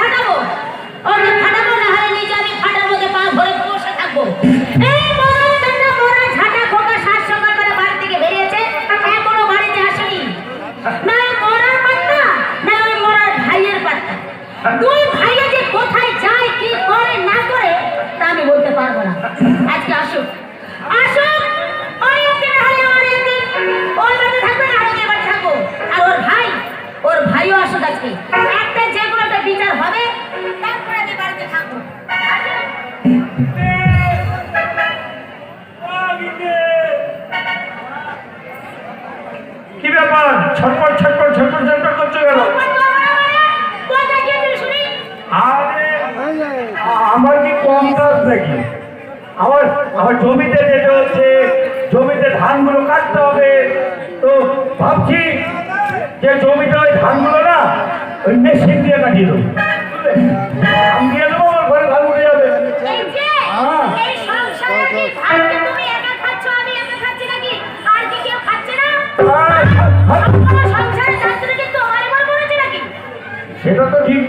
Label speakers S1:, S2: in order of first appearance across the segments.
S1: ফাটাবো ওকে ফাটাবো, না হলে নিজে আমি ফাটার মধ্যে পা ভরে বসে থাকবো। এই মরা ঝাঁটা খোকা সাত সকাল করে বাড়ি থেকে বেরিয়েছে, এখনো বাড়িতে আসেনি। না মরার পাত্তা, না ওই মরার ভাইয়ের পাত্তা। দুই ভাইয়া যে কোথায় যায়, কি করে না করে তা আমি বলতে পারবো না। আজকে আসুক আসুক, ওই একদিন হলে আমার একদিন ওর বাড়িতে থাকবে, না আরো বাড়ি থাকবো। আর ওর ভাইও আসুক আজকে, একটা যে কোনো একটা বিচার হবে, তারপরে আমি বাড়িতে থাকবো।
S2: কি ব্যাপার ছটপট ছটপট ছটপট ছটপট করতে গেল? আরে আমার কি কম কাজ নাকি? আমার আমার জমিতে যেতে হচ্ছে, জমিতে ধানগুলো কাটতে হবে। তো ভাবছি যে জমিতে ওই ধানগুলো না ওই মেশিন দিয়ে কাটিয়ে দেবো, আমি দিয়ে দেবো, আমার ঘরে ধান উঠে যাবে। সেটা তো ঠিক।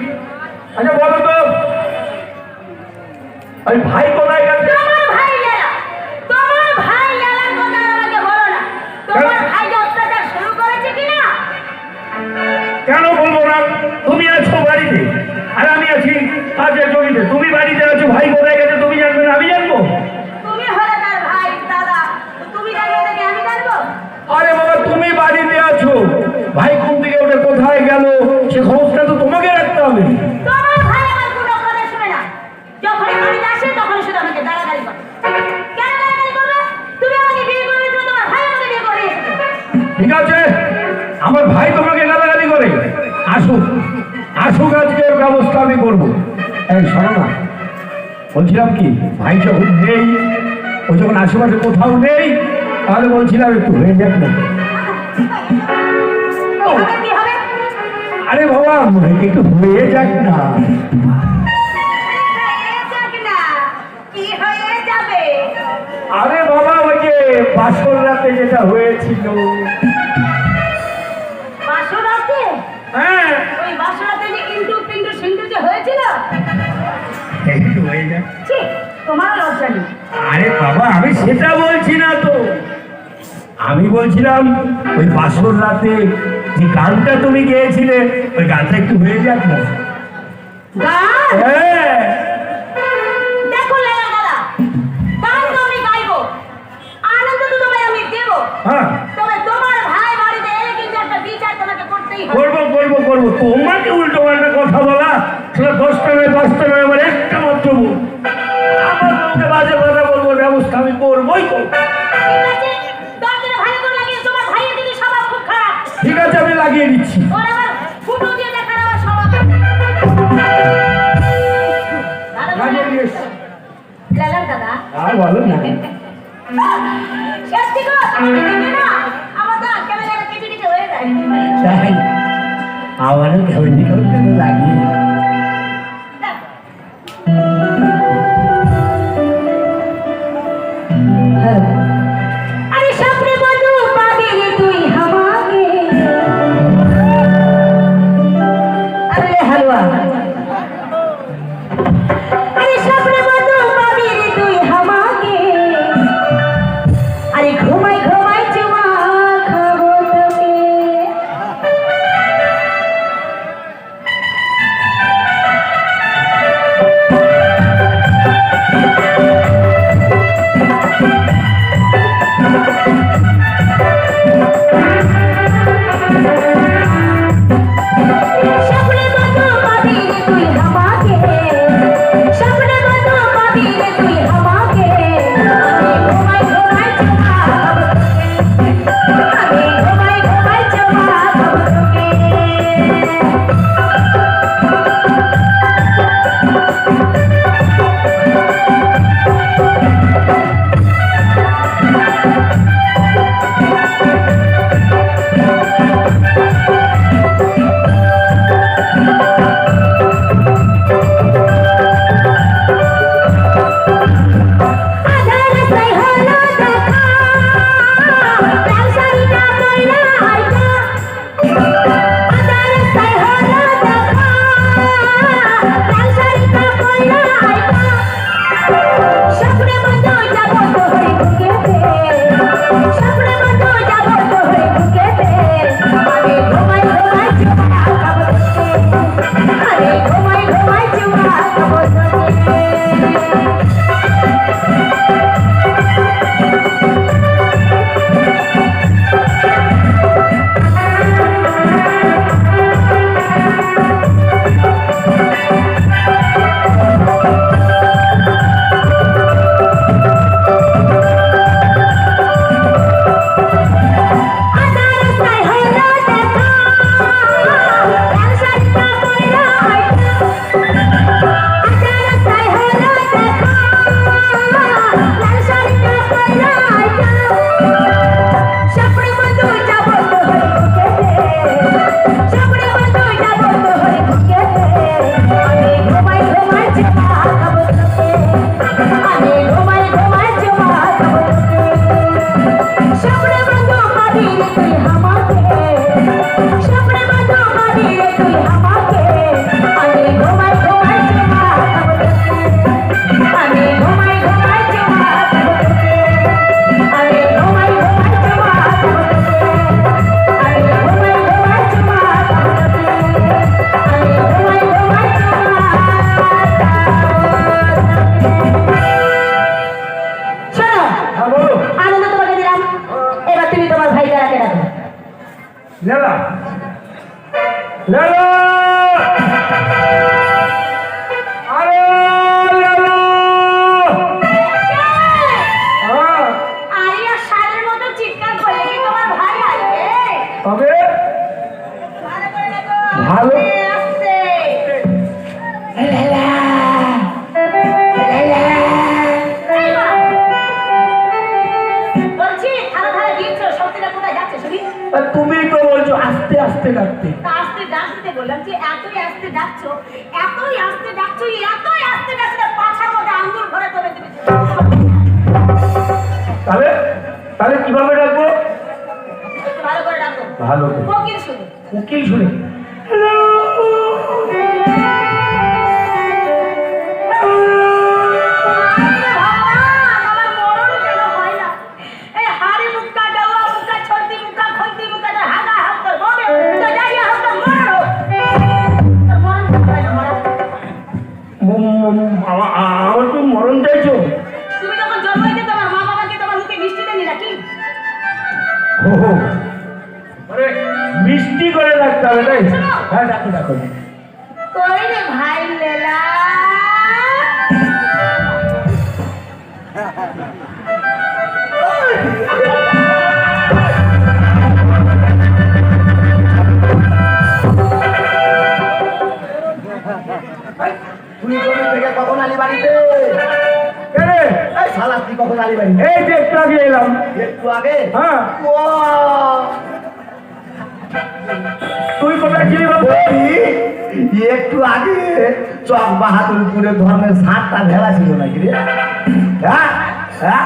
S2: আচ্ছা বলো তো, ওই ভাই কোথায় গেছে? কেন বলবো না? তুমি আছো বাড়িতে আর আমি আছি কাজের জমিতে। তুমি বাড়িতে আছো, ভাই কোথায় গেছে তুমি জানবে না আমি জানবো? আরে বাবা তুমি বাড়িতে আছো, ভাই ঘুম থেকে ওটা কোথায় গেল সে খবরটা তো তোমাকে রাখতে হবে। ঠিক আছে, আমার ভাই তোমাকে গালাগালি করে, আসুক আসুক, আজকে ব্যবস্থা আমি করবো। এই শোনো না, বলছিলাম কি, ভাই যখন নেই, ও যখন আশেপাশে কোথাও নেই, তাহলে বলছিলাম একটু হয়ে যাক না। আরে বাবা একটু হয়ে যাক না। আরে বাবা ওই যে বাসর রাতে যেটা হয়েছিল। হ্যাঁ একটু হয়ে যাক। আরে বাবা আমি সেটা বলছি না তো, আমি বলছিলাম ওই বাসর রাতে যে গানটা তুমি গেয়েছিলে, ওই গানটা একটু হয়ে যাক না। হ্যাঁ করবো করবো করবো। তোমাকে উল্টো পাল্টা কথা বলা, সেটা 10টা নয় 5টা নয়, আমার একটা মাত্র মুখ। আমার তোমাকে বাজে কথা বলবো, ব্যবস্থা আমি করবোই করবো। ঠিক আছে আমি লাগিয়ে দিচ্ছি। আর বলো না, আমারও কেমন লাগিয়ে লেলো আরে লেলো হ্যাঁ
S1: আরিয়া সারের মতো চিৎকার করলে কি তোমার ভাই আসবে?
S2: তবে
S1: ভালো করে দেখো।
S2: ভালো।
S1: আসছে। এই মা। বলছি থালা থালা দিচ্ছো সত্যিটা কোথায় যাচ্ছে শুনি?
S2: আর তুমি তো বলছো আস্তে আস্তে ডাকতে
S1: তা আস্তে ডাকতে বললাম যে এতই আস্তে ডাকছো পাছার মধ্যে আঙ্গুর ভরে তবে তুমি
S2: তাহলে তাহলে কিভাবে ডাকবো
S1: একটু ভালো করে ডাকো।
S2: ভালো করে।
S1: কোকিল শুনে।
S2: উকিল শুনে
S1: আমার মরণ কেন হয় না? এই হাড়ি মুক্কা ডাওয়া মুক্কা ছন্তি মুক্কা খন্তি মুক্কা তো হাগা হাগ তোর ববে তো যাইয়া হাগ তোর মরণ হোক। তোর মরণ কোথায় না মরণ?
S2: আমার তো মরণ চাইছো
S1: তুমি যখন জন্ম হয়েছে তোমার মা বাবাকে তোমার মুখে মিষ্টি দেনি নাকি?
S2: আরে মিষ্টি করে ডাকতে হবে তাই হ্যাঁ ডাকো ডাকো
S1: কই রে ভাই লেলা
S3: তুই জমি থেকে কখন আলি বাড়িতে?
S2: কেরে
S3: এই শালা তুই কখন আলি বাড়িতে?
S2: এই যে একটু আগে এলাম
S3: একটু আগে?
S2: হ্যাঁ
S3: ও
S2: তুই কোথায় ছিলি বাবু
S3: একটু আগে চক বাহাদুরপুরে ধর্মের 7টা ভেড়া ছিল নাকি রে? হ্যাঁ হ্যাঁ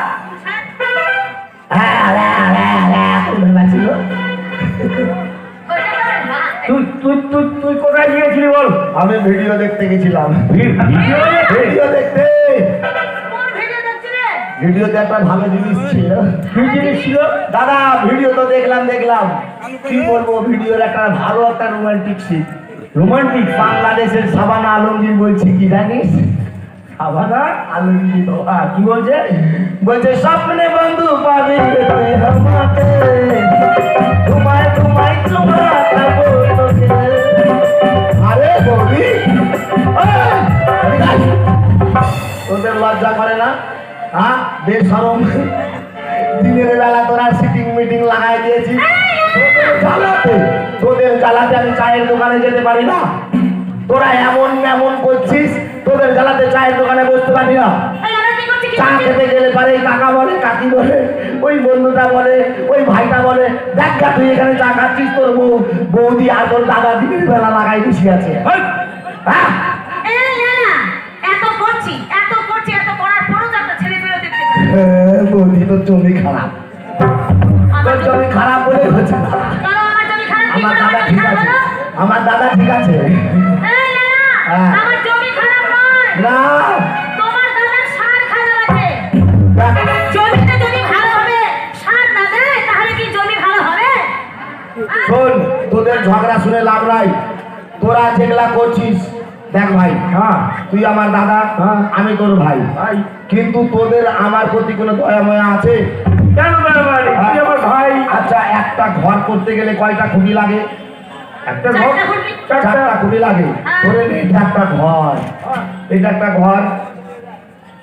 S3: কোন ভেড়া ছিল?
S2: তুই তুই তুই তুই কোথায় গিয়েছিলি বল
S3: আমি ভিডিও দেখতে গেছিলাম।
S2: ভিডিও
S3: ভিডিও দেখতে
S1: কোন ভিডিও দেখছিস রে?
S3: ভিডিওতে একটা ভালো জিনিস ছিল।
S2: কি জিনিস ছিল
S3: দাদা ভিডিও তো দেখলাম কি বলবো, ভিডিওর একটা ভালো একটা রোমান্টিক সিন।
S2: রোমান্টিক
S3: বাংলাদেশের শাবানা আলমগীর বলছি কি জানিস? শাবানা আলমগীর
S2: কি বলছে
S3: বলছে স্বপ্নে বন্ধু পাবি তুই আমাকে, তোমায় তোমায় চুমাতাবো তোকে। আরে বৌদি তোদের লজ্জা করে না? হ্যাঁ বেশরম, দিনের বেলা তোরা সিটিং মিটিং লাগাই দিয়েছিস তোদের জ্বালাতে আমি চায়ের দোকানে যেতে পারি না। তোরা এমন এমন করছিস, তোদের জ্বালাতে চায়ের দোকানে বসতে পারি না।
S1: এই আমরা কি করছি কি
S3: চা
S1: করছি?
S3: খেতে গেলে পারে কাকা বলে কাকি বলে, ওই বন্ধুটা বলে, ওই ভাইটা বলে দেখ গা তুই এখানে চা খাচ্ছিস, তোর বৌদি আর তোর দাদা দিনের বেলা লাগাই বসে আছে। হ্যাঁ
S1: এই না এত করছি এত করার পরও তো একটা ছেলে মেয়ে দেখতে পাচ্ছি।
S3: বৌদি তোর জমি খারাপ, তোর জমি খারাপ বলে হচ্ছে না।
S1: কারণ আমার জমি খারাপ কি
S3: আমার
S1: করে
S3: দাদা
S1: আমার জমি
S3: ঠিক
S1: খারাপ
S3: আছে,
S1: হলো?
S3: আমার দাদা ঠিক আছে।
S1: এই না
S3: হ্যাঁ।
S1: আমার জমি খারাপ নয়,
S3: না
S1: তোমার দাদার সার খারাপ আছে। জমিতে যদি ভালো হবে সার না দেয় তাহলে কি জমি ভালো হবে?
S3: শোন, তোদের ঝগড়া শুনে লাভ নাই। তোরা যেগুলা করছিস দেখ ভাই,
S2: হ্যাঁ
S3: তুই আমার দাদা,
S2: হ্যাঁ।
S3: আমি তোর ভাই,
S2: ভাই
S3: কিন্তু তোদের আমার প্রতি কোনো দয়া ময়া আছে?
S2: কেন বেড়াবাড়ি তুই আমার ভাই
S3: আচ্ছা একটা ঘর করতে গেলে কয়টা খুঁটি লাগে?
S2: একটা ঘর
S1: চারটা খুঁটি।
S3: চারটা খুঁটি লাগে।
S1: হ্যাঁ।
S3: ধরে নে এটা একটা ঘর, এটা একটা ঘর,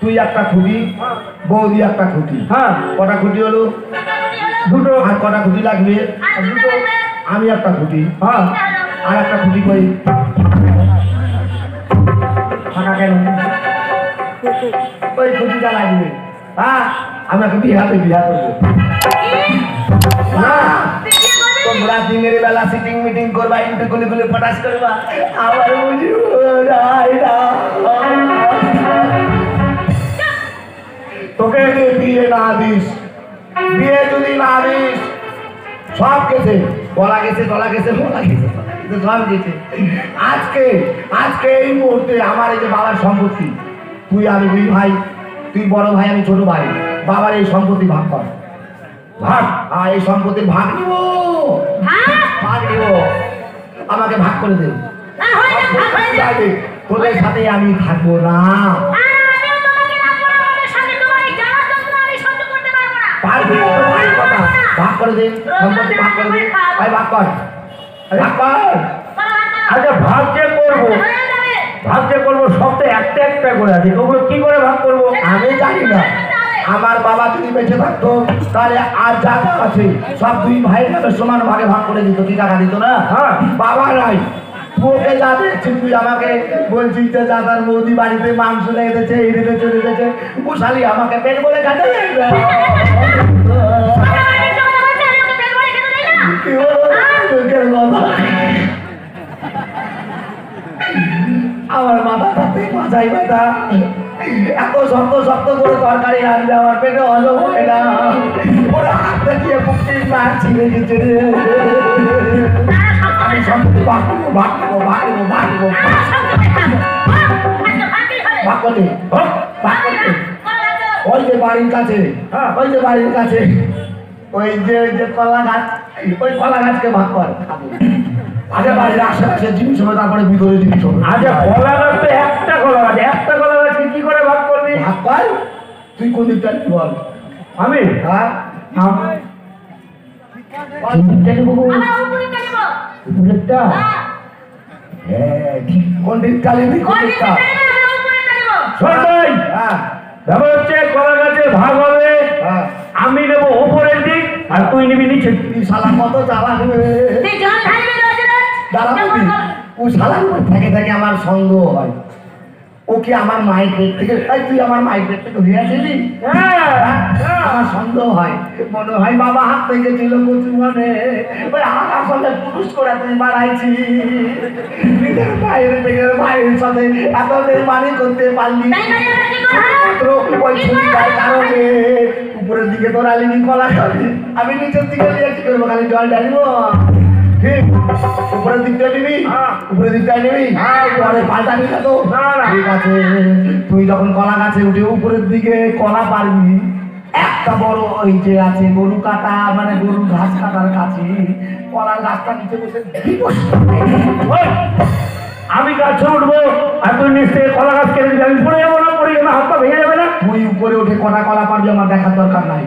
S3: তুই একটা খুঁটি, বৌদি একটা খুঁটি।
S2: হ্যাঁ
S3: কটা খুঁটি হলো?
S2: দুটো
S3: আর কটা খুঁটি লাগবে?
S1: আর দুটো লাগবে।
S3: আমি একটা খুঁটি,
S2: হ্যাঁ
S3: আর একটা খুঁটি কই ফাঁকা কেন? ওই খুঁটিটা লাগবে। হ্যাঁ আমি একটা বিয়া করবো না। তোমরা দিনের বেলা সিটিং মিটিং করবা, ইন্টু গুলি গুলি পটাশ করবা, আবার বুঝিব তোকে যদি বিয়ে না দিস, বিয়ে যদি না দিস, সব গেছে, বলা গেছে বলা গেছে বলা গেছে সব গেছে। আজকে আজকে এই মুহূর্তে আমার এই যে বাবার সম্পত্তি, তুই আমি দুই ভাই, তুই বড় ভাই আমি ছোট ভাই, বাবার এই সম্পত্তি ভাগ কর। ভাগ, আর এই সম্পত্তির ভাগ নিব,
S1: হ্যাঁ
S3: ভাগ নিব, আমাকে ভাগ করে দে।
S1: না হয় না ভাগ হয়ে যাবে।
S3: তোদের সাথে আমি থাকবো না।
S1: আমিও তোমাকে রাখবো না, আমাদের সাথে তোমার এই জ্বালা যন্ত্রণা আমি সহ্য করতে পারবো না।
S3: পারবি তো ভাই কথা, ভাগ করে দে, সম্পত্তি ভাগ করে দে, ভাই ভাগ কর, ভাগ কর।
S1: বলো, ভাগ
S2: আচ্ছা ভাগ যে করবো,
S1: হয়ে যাবে।
S2: ভাগ যে করবো সব তো একটা একটা করে আছে, ওগুলো কি করে ভাগ করবো?
S3: আমি জানি না। আমার বাবা যদি বেঁচে থাকতো তাহলে আর যা যা আছে সব দুই ভাইয়ের মধ্যে সমান ভাগে ভাগ করে দিত, কি টাকা দিত না?
S2: হ্যাঁ।
S3: বাবা নাই, তোকে যা দেখছিস তুই আমাকে বলছিস যে দাদার বৌদি বাড়িতে মাংস লেগেছে, এই রেখেছে রেখেছে, মশালি আমাকে পেট বলে কাটে। আমার মাথা থাকতে মাথায় ব্যথা, এত শক্ত শক্ত করে তরকারি রাখলে আমার পেটে হজম হয় না। ওরা হাতটা দিয়ে মুক্তির মাছ ছিঁড়ে দিচ্ছে রে। আমি সব ভাগবো ভাগবো ভাগবো ভাগবো ভাগ করতে ভাগ করতে ওই যে বাড়ির কাছে, ওই যে বাড়ির কাছে ওই যে কলা গাছ, ওই কলা গাছকে ভাগ কর। আগে বাড়ির আশেপাশে জিনিস হবে, তারপরে ভিতরে জিনিস হবে।
S2: আচ্ছা কলা গাছ তো একটা কলা গাছ, একটা কলা গাছকে কি করে ভাগ করবি?
S3: ভাগ কর, তুই কোন দিকটা নিবি বল?
S2: আমি
S3: হ্যাঁ
S2: কোন দিকটা নেবো? উপরেরটা?
S3: হ্যাঁ, ঠিক কোন দিকটা নিবি? কোন দিকটা?
S2: শোন ভাই,
S3: হ্যাঁ
S2: ব্যাপার হচ্ছে কলা গাছে ভাগ হবে,
S3: হ্যাঁ,
S2: আমি নেবো উপরের দিক আর তুই নিবি নিচের দিক।
S3: তুই শালা কত জ্বালা দেবে। দাঁড়া বলি, ও শালার উপর থেকে থেকে আমার সন্দেহ হয়। ও কি আমার মায়ের পেট থেকে, এই তুই আমার মায়ের পেট থেকে হয়ে আসিনি? আমার সন্দেহ হয়, মনে হয় বাবা হাত থেকে ছিল কচু, মানে ওই হাত আসলে পুরুষ করে তুই বাড়াইছি। নিজের মায়ের পেটের মায়ের সাথে এতদিন মানি করতে পারলি মাত্র ওই ছুরিটার কারণে। উপরের দিকে তোর আলিনি কলা খাবি, আমি নিচের দিকে নিয়ে কি করবো? খালি জল ঢালবো। ঠিক, উপরের দিকটা নিবি, উপরের দিকটা নিবি, পরে পাল্টাবি না তো? ঠিক আছে, তুই যখন কলা গাছে উঠে উপরের দিকে কলা পারবি, একটা বড় ওই যে আছে গরু কাটা, মানে গরু ঘাস কাটার কাছে কলার গাছটা নিচে বসে
S2: ওই, আমি গাছে উঠবো আর তুই নিচ থেকে কলা গাছ কেটে দিবি, আমি পড়ে যাবো না? পড়ে যাবে, হাত পা ভেঙে যাবে না?
S3: তুই উপরে উঠে কটা কলা পারবি আমার দেখার দরকার নাই।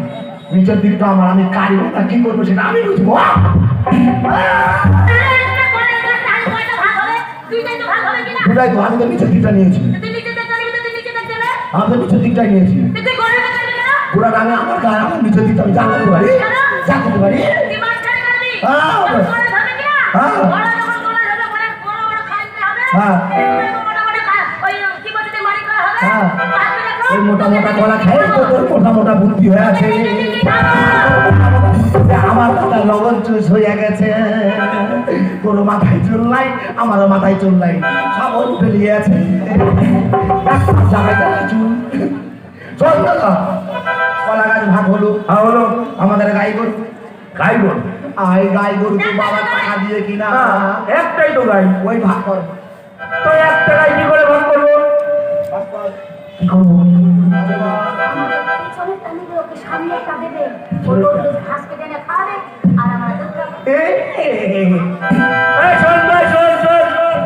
S3: নিচের দিকটা আমার, আমি কাটবো না কি করবো সেটা আমি বুঝবো। দুটাই তো, আমি তো নিচের দিকটা নিয়েছি, আমি তো নিচের দিকটাই নিয়েছি। পুরাটা আমি আমার গায়ে, আমার নিচের দিকটা আমি যা করতে পারি, যা করতে পারি। ওই মোটা মোটা কলা খাই তো তোর মোটা মোটা বুদ্ধি হয়ে আছে। আমার মাথায় লবণ চুষ হয়ে গেছে, তোর মাথায় চুল নাই, আমারও মাথায় চুল নাই, সব ওর উঠে নিয়ে আছে চুল। চল দাদা, কলা গাছ ভাগ হলো,
S2: হলো
S3: আমাদের গাই গরু,
S2: গাই গরু,
S3: আই গাই গরু তো বাবা টাকা দিয়ে কিনা,
S2: একটাই তো গাই,
S3: ওই ভাগ কর।
S2: তো একটা গাই কি করে ভাগ করবো?
S3: ভাগ কর।
S2: কি করবো? এই শোন ভাই, শোন শোন শোন,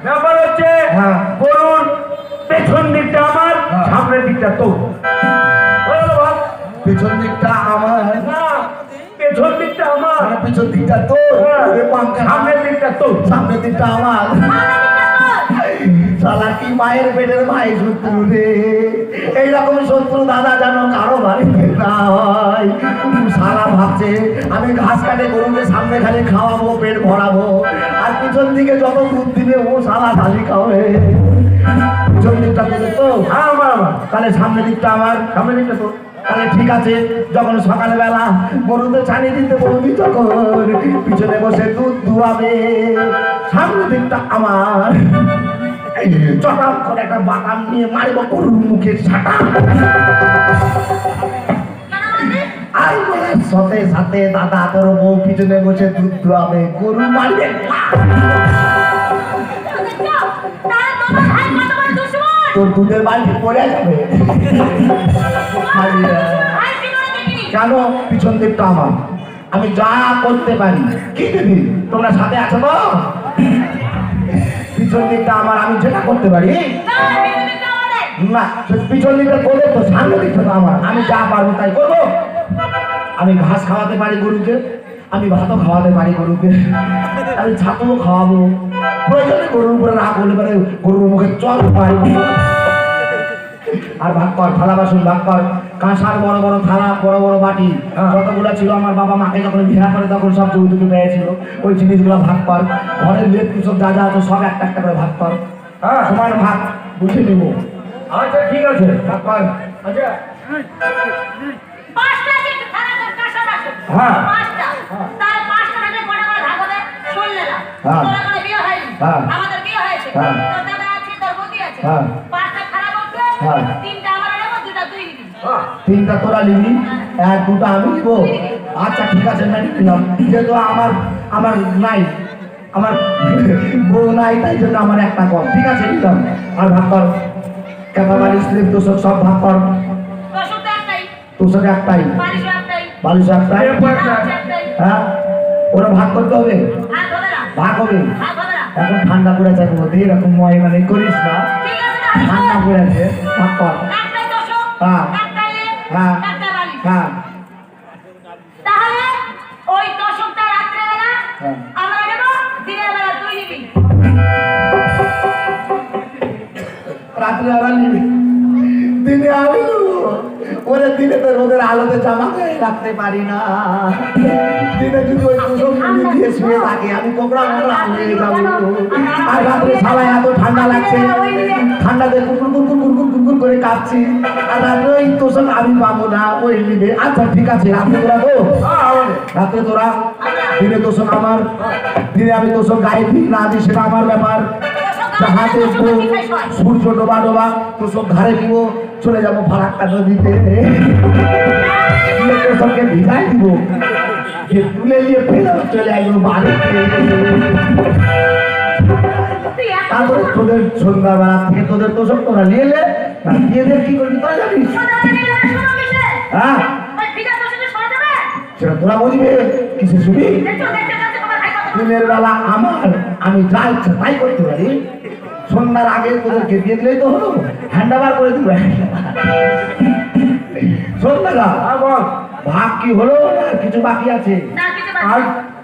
S2: ব্যাপার হচ্ছে
S3: হ্যাঁ।
S2: গরুর পেছন দিকটা আমার,
S3: হ্যাঁ।
S2: সামনের দিকটা তোর। হয়ে গেল ভাগ?
S3: পিছন দিকটা আমার,
S2: না, পেছন দিকটা আমার,
S3: মানে পিছন দিকটা তোর,
S2: হ্যাঁ।
S3: ওরে পাঙ্কা।
S2: সামনের দিকটা তোর।
S3: সামনের দিকটা আমার। শালা কি মায়ের পেটের ভাই শত্রু রে। এইরকম শত্রু দাদা জানো কারো বাড়িতে না হয়। শালা ভাবছে আমি ঘাস কাটে গরুকে সামনে খালি খাওয়াবো, পেট ভরাবো, আর পিছন দিকে যত দুধ দিবে ও শালা খালি খাবে। পিছন দিকটা তোদের তো?
S2: হ্যাঁ আমার আমার,
S3: তাহলে সামনের দিকটা আমার।
S2: সামনের দিকটা তোর।
S3: তাহলে ঠিক আছে, যখন সকালবেলা গরুতে ছানি দিতে বলবি তখন পিছনে বসে দুধ দুয়াবে, সামনের দিকটা আমার। চটাম করে একটা বাটাম নিয়ে মারিব গরুর মুখে ছাটা। আর বলার সাথে সাথে দাদা তোর বউ পিছনে বসে দুধ দুয়াবে, গরু মারবে। তোর দুধের বালতি পড়ে যাবে। কেন? পিছন দিকটা আমার, আমি যা করতে পারি। কি দিবি? তোমরা সাথে আছো তো? পিছন দিকটা আমার, আমি যেটা করতে পারি না। পিছন দিকটা তোদের তো, সামনের দিকটা তো আমার, আমি যা পারবো তাই করবো। আমি ঘাস খাওয়াতে পারি গরুকে, আমি ভাতও খাওয়াতে পারি গরুকে, আমি ছাতুও খাওয়াবো, প্রয়োজনে গরুর উপরে রাগ হলে পারে গরুর মুখে চল পারবো। আর ভাগ কর, থালা বাসন ভাগ কর, কাঁসার বড় বড় থালা, বড় বড় বাটি যতগুলো ছিল আমার বাবা মাকে যখন বিয়ে করে তখন সব যৌতুকে পেয়েছিল, ওই জিনিসগুলো ভাগ কর। ঘরের লেপ সব যা যা আছে সব একটা একটা করে ভাগ কর,
S2: হ্যাঁ
S3: সমান ভাগ বুঝে নেবো।
S2: আচ্ছা ঠিক আছে
S3: ভাগ কর।
S2: আচ্ছা
S1: পাঁচটা কিন্তু থালা কাঁসা বাসন।
S2: হ্যাঁ।
S1: পাঁচটা। তার পাঁচটা থাকলে কটা করে ভাগ হবে? শুনলে না।
S3: হ্যাঁ।
S1: তোরা করে বিয়ে হয়নি।
S3: হ্যাঁ।
S1: আমাদের বিয়ে হয়েছে।
S3: হ্যাঁ।
S1: তোর দাদা আছে, তোর বৌদি আছে।
S3: হ্যাঁ।
S1: পাঁচটা থালা বলতে
S3: হ্যাঁ।
S1: তিনটা আমরা নেবো, দুটা তুই নিবি।
S2: হ্যাঁ
S3: তিনটা তোরা নিবি, এক দুটা আমি নিব। আচ্ছা ঠিক আছে মেনে নিলাম, যেহেতু আমার আমার নাই, আমার বউ নাই, তাই জন্য আমার একটা কম। ঠিক আছে নিলাম। আর ভাগ কর, ক্যাপাবালি স্লিপ তোষক সব ভাগ কর।
S1: তোষক তো একটাই,
S3: তোষক একটাই,
S1: বালিশও একটাই,
S3: বালিশ একটাই,
S1: কাঁচ একটাই।
S3: হ্যাঁ ওরা ভাগ করতে হবে,
S1: ভাগ হবে না।
S3: ভাগ হবে।
S1: ভাগ হবে না।
S3: এখন ঠান্ডা পড়েছে মধ্যে এরকম মানে করিস না,
S1: ঠিক আছে তাহলে
S3: ঠান্ডা
S1: শোন।
S3: পড়েছে, ভাগ কর।
S1: একটাই তোষক,
S3: হ্যাঁ।
S1: একটাই লেপ,
S3: হ্যাঁ।
S1: একটা বালিশ।
S3: হ্যাঁ
S1: তাহলে ওই তোষকটা রাত্রেবেলা
S3: হ্যাঁ।
S1: আমরা নেবো, দিনের বেলা তুই নিবি।
S3: রাত্রে ওরা নিবি, দিনে আমি নেবো। ওরে দিনে তো রোদের আলোতে জামা গায়ে রাখতে পারি না, দিনে যদি ওই কুসুম মুড়ি দিয়ে শুয়ে থাকি আমি কোকড়া মোকড়া হয়ে যাবো। আর রাত্রে সবাই এত ঠান্ডা লাগছে, ঠান্ডাতে কুকুর কুকুর কুকুর কুকুর করে কাঁপছি, আর রাত্রে ওই তোষক আমি পাবো না, ওই নিবে। আচ্ছা ঠিক আছে, রাত্রে তোরা তো, রাত্রে তোরা, দিনে তোষক আমার, দিনে আমি তোষক গায়ে দিই না দিই সেটা আমার ব্যাপার। যাহা দেখবো সূর্য ডোবা ডোবা তোষক ঘাড়ে দিব, চলে যাবো ফারাক্কা নদীতে, তোষককে ভিজাই দিব, যে তুলে নিয়ে ফেলে চলে আসবো বাড়িতে।
S1: তুই এক
S3: তারপরে তোদের সন্ধ্যাবেলা থেকে তোদের তোষক তোরা নিয়ে এলে, না নিজেদের কি করবি তোরা জানিস? হ্যাঁ সেটা তোরা বলবি, কিছু শুনি। দিনের বেলা আমার, আমি যা ইচ্ছা তাই করতে পারি, সন্ধ্যার আগে তোদেরকে দিয়ে দিলেই তো হলো, হ্যান্ডওভার করে দিব। সন্ধ্যাটা
S2: আর বল
S3: ভাগ কি হলো, আর কিছু বাকি আছে?
S2: আর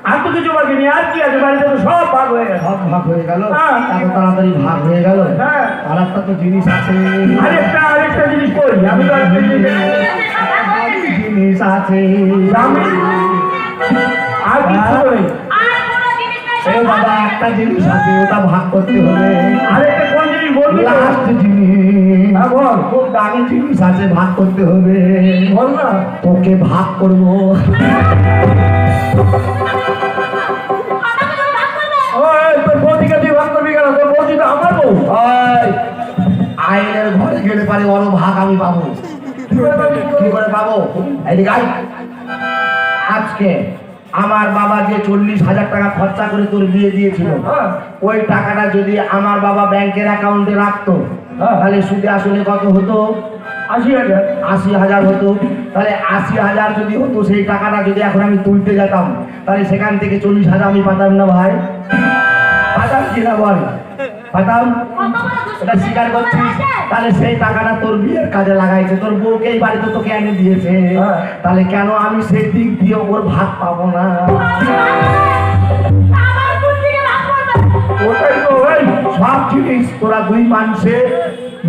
S2: আর তো কিছু বাকি নেই, আর কি আছে? বাড়িতে তো সব ভাগ হয়ে গেছে।
S3: সব ভাগ হয়ে গেল,
S2: হ্যাঁ।
S3: এত তাড়াতাড়ি ভাগ হয়ে গেল।
S2: হ্যাঁ।
S3: আর একটা তো জিনিস আছে,
S2: আরেকটা জিনিস করি আমি তো আরেকটা জিনিস
S3: জিনিস আছে।
S2: আমি আর কিছু নেই।
S3: এই দাদা একটা জিনিস আছে, ওটা ভাগ করতে হবে।
S2: আরেকটা কোন জিনিস বলবি?
S3: লাস্ট জিনিস,
S2: হ্যাঁ বল
S3: খুব দামি জিনিস আছে, ভাগ করতে হবে।
S2: বল না।
S3: তোকে ভাগ করবো।
S2: ওই তোর বৌদিকে তুই ভাগ করবি কেন? তোর বৌদি তো আমার বউ।
S3: ওই আইনের ঘরে গেলে পারে ওর ভাগ আমি পাবো। কি করে পাবো? এদিকে আয়। আজকে আমার বাবা যে 40,000 টাকা খরচা করে তোর বিয়ে দিয়েছিল,
S2: হ্যাঁ।
S3: ওই টাকাটা যদি আমার বাবা ব্যাংকের অ্যাকাউন্টে রাখতো,
S2: হ্যাঁ।
S3: তাহলে সুদে আসলে কত হতো?
S2: 80,000।
S3: 80,000 হতো। তাহলে 80,000 যদি হতো, সেই টাকাটা যদি এখন আমি তুলতে যেতাম, তাহলে সেখান থেকে 40,000 আমি পাতাম না ভাই? পাতাম কিনা বল? পাতাম? এটা স্বীকার করছিস? তাহলে সেই টাকাটা তোর বিয়ের কাজে লাগাইছে, তোর বউকে এই বাড়িতে তোকে এনে দিয়েছে,
S2: হ্যাঁ।
S3: তাহলে কেন আমি সেই দিক দিয়ে ওর ভাগ পাবো না?
S2: ওটাই তো ভাই।
S3: সব জিনিস তোরা দুই মানুষে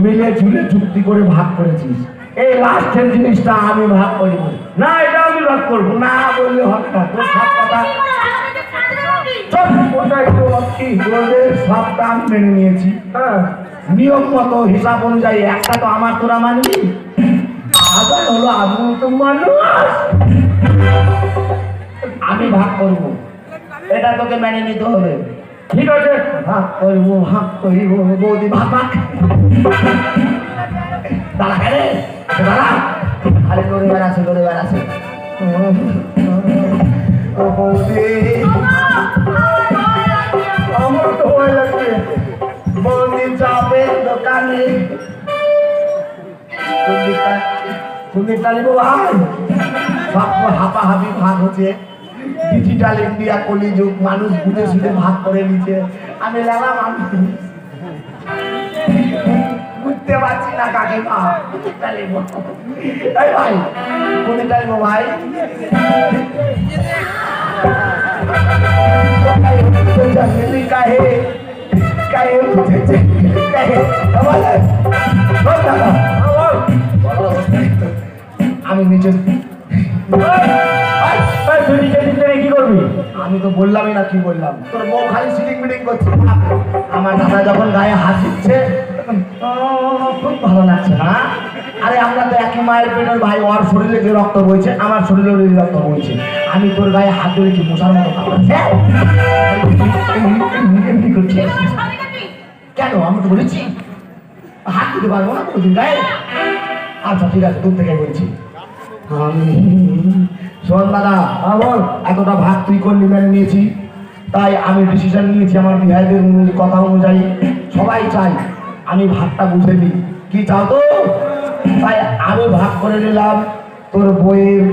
S3: মিলে ঝুলে চুক্তি করে ভাগ করেছিস, এই লাস্টের জিনিসটা আমি ভাগ করিব
S2: না, এটা আমি ভাগ করবো না।
S3: না বললে হবে না। তোর সব কথা
S2: চল, ওটাই তো ভাবছি।
S3: তোদের সবটা আমি মেনে নিয়েছি,
S2: হ্যাঁ
S3: নিয়ম মতো হিসাব অনুযায়ী। একটা তো আমার তোরা মানবি, আবার হলো আমি তো মানুষ, আমি ভাগ করব, এটা তোকে মেনে নিতে হবে।
S2: ঠিক আছে।
S3: ভাগ করবো, ভাগ করিব, বৌদি ভাগ ভাগ। দাঁড়া কেন দাঁড়া, আরে লড়ে বেড়াচ্ছে, লড়ে বেড়াচ্ছে। ও বৌদি,
S2: আমার তো ভয় লাগছে।
S3: বৌদি যাবে দোকানে, তুমি তালিব ভাই, সব হাঁপাহাপি ভাগ হচ্ছে। ডিজিটাল ইন্ডিয়া কলিযুগ, মানুষ বুঝে শুনে ভাগ করে নিচ্ছে। আমি লেলা মানুষ, বুঝতে পারছি না কাকে ভাগ তালিব। এই ভাই, কোনটা তালিব ভাই? जंगली काहे काहे मुझे काहे আমি নিচে
S2: তুই নিচে দিতে কি করবি?
S3: আমি তো বললামই না কি বললাম, তোর বউ খালি সিটিং মিটিং করছে। আমার দাদা যখন গায়ে হাত দিচ্ছে খুব ভালো লাগছে না। আরে আমরা তো একই মায়ের পেটের ভাই, ওর শরীরে যে রক্ত বইছে আমার শরীরে ওই রক্ত বইছে। আমি তোর গায়ে হাত ধরে কি মশার মতো কামড়াচ্ছে? এমনি করছিস কেন? আমি তো বলেছি হাত দিতে পারবো না কোনোদিন গায়ে। আচ্ছা ঠিক আছে, দূর থেকে বলছি আমি। শোন দাদা, বল। এতটা ভাগ তুই করলি, মেনে নিয়েছি, তাই আমি ডিসিশন নিয়েছি আমার বিহারীদের কথা অনুযায়ী সবাই চাই আমি ভাগটা বুঝে নিই। কি চাও তো? তাই আমি ভাগ করে নিলাম তোর বইয়ের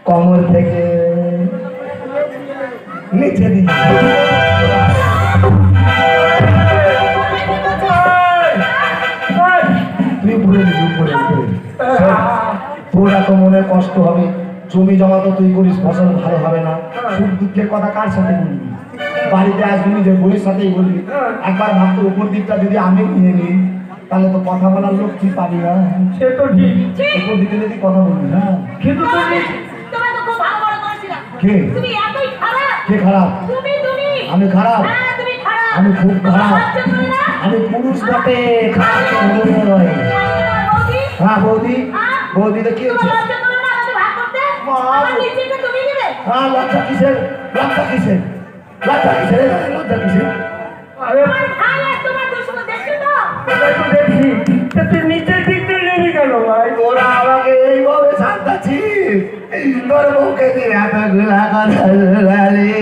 S3: কমর থেকে নিচে দিই। তুই উপরে দিবি, উপরে উপরে। তোর এত মনে কষ্ট হবে, জমি জমা তো তুই করিস, ফসল ভালো হবে না। সুখ দুঃখের কথা কার সাথে বলবি? বাড়িতে আসবি নিজের বইয়ের সাথেই বলবি। একবার ভাবতো উপর দিকটা যদি আমি নিয়ে নিই তাহলে তো কথা বলার লোক তুই পাবি না।
S2: সে তো ঠিক,
S3: উপর দিকে যদি কথা বলবি না।
S2: কিন্তু
S1: তোমার তো খুব ভালো বড় করেছিলাম।
S3: কে?
S1: তুমি এতই খারাপ।
S3: কে খারাপ?
S1: তুমি তুমি
S3: আমি খারাপ?
S1: হ্যাঁ তুমি খারাপ।
S3: আমি খুব খারাপ।
S1: লজ্জা করে না?
S3: আমি পুরুষ বটে, খারাপ তো হলো নয়।
S1: বৌদি
S3: হ্যাঁ বৌদি,
S1: হ্যাঁ?
S3: বৌদিতে কি
S1: তোমার
S3: হচ্ছে?
S1: লজ্জা করে না আমাকে ভাগ করতে?
S3: মা।
S1: আমার নিচেটা তুমি নেবে?
S3: হ্যাঁ, লজ্জা কিসের? লজ্জা কিসের? লজ্জা কিসের? লজ্জা কিসের?
S2: আরে
S1: তোমার ভাই আর তোমার দুশমন দেখছো তো?
S2: ওটাই তো দেখছি। তা তুই নিচের দিকটা নেবি কেন ভাই?
S3: তোরা আমাকে এইভাবে শান্তাছিস? তোর মুখে দিয়ে এতগুলা কথা বলালি।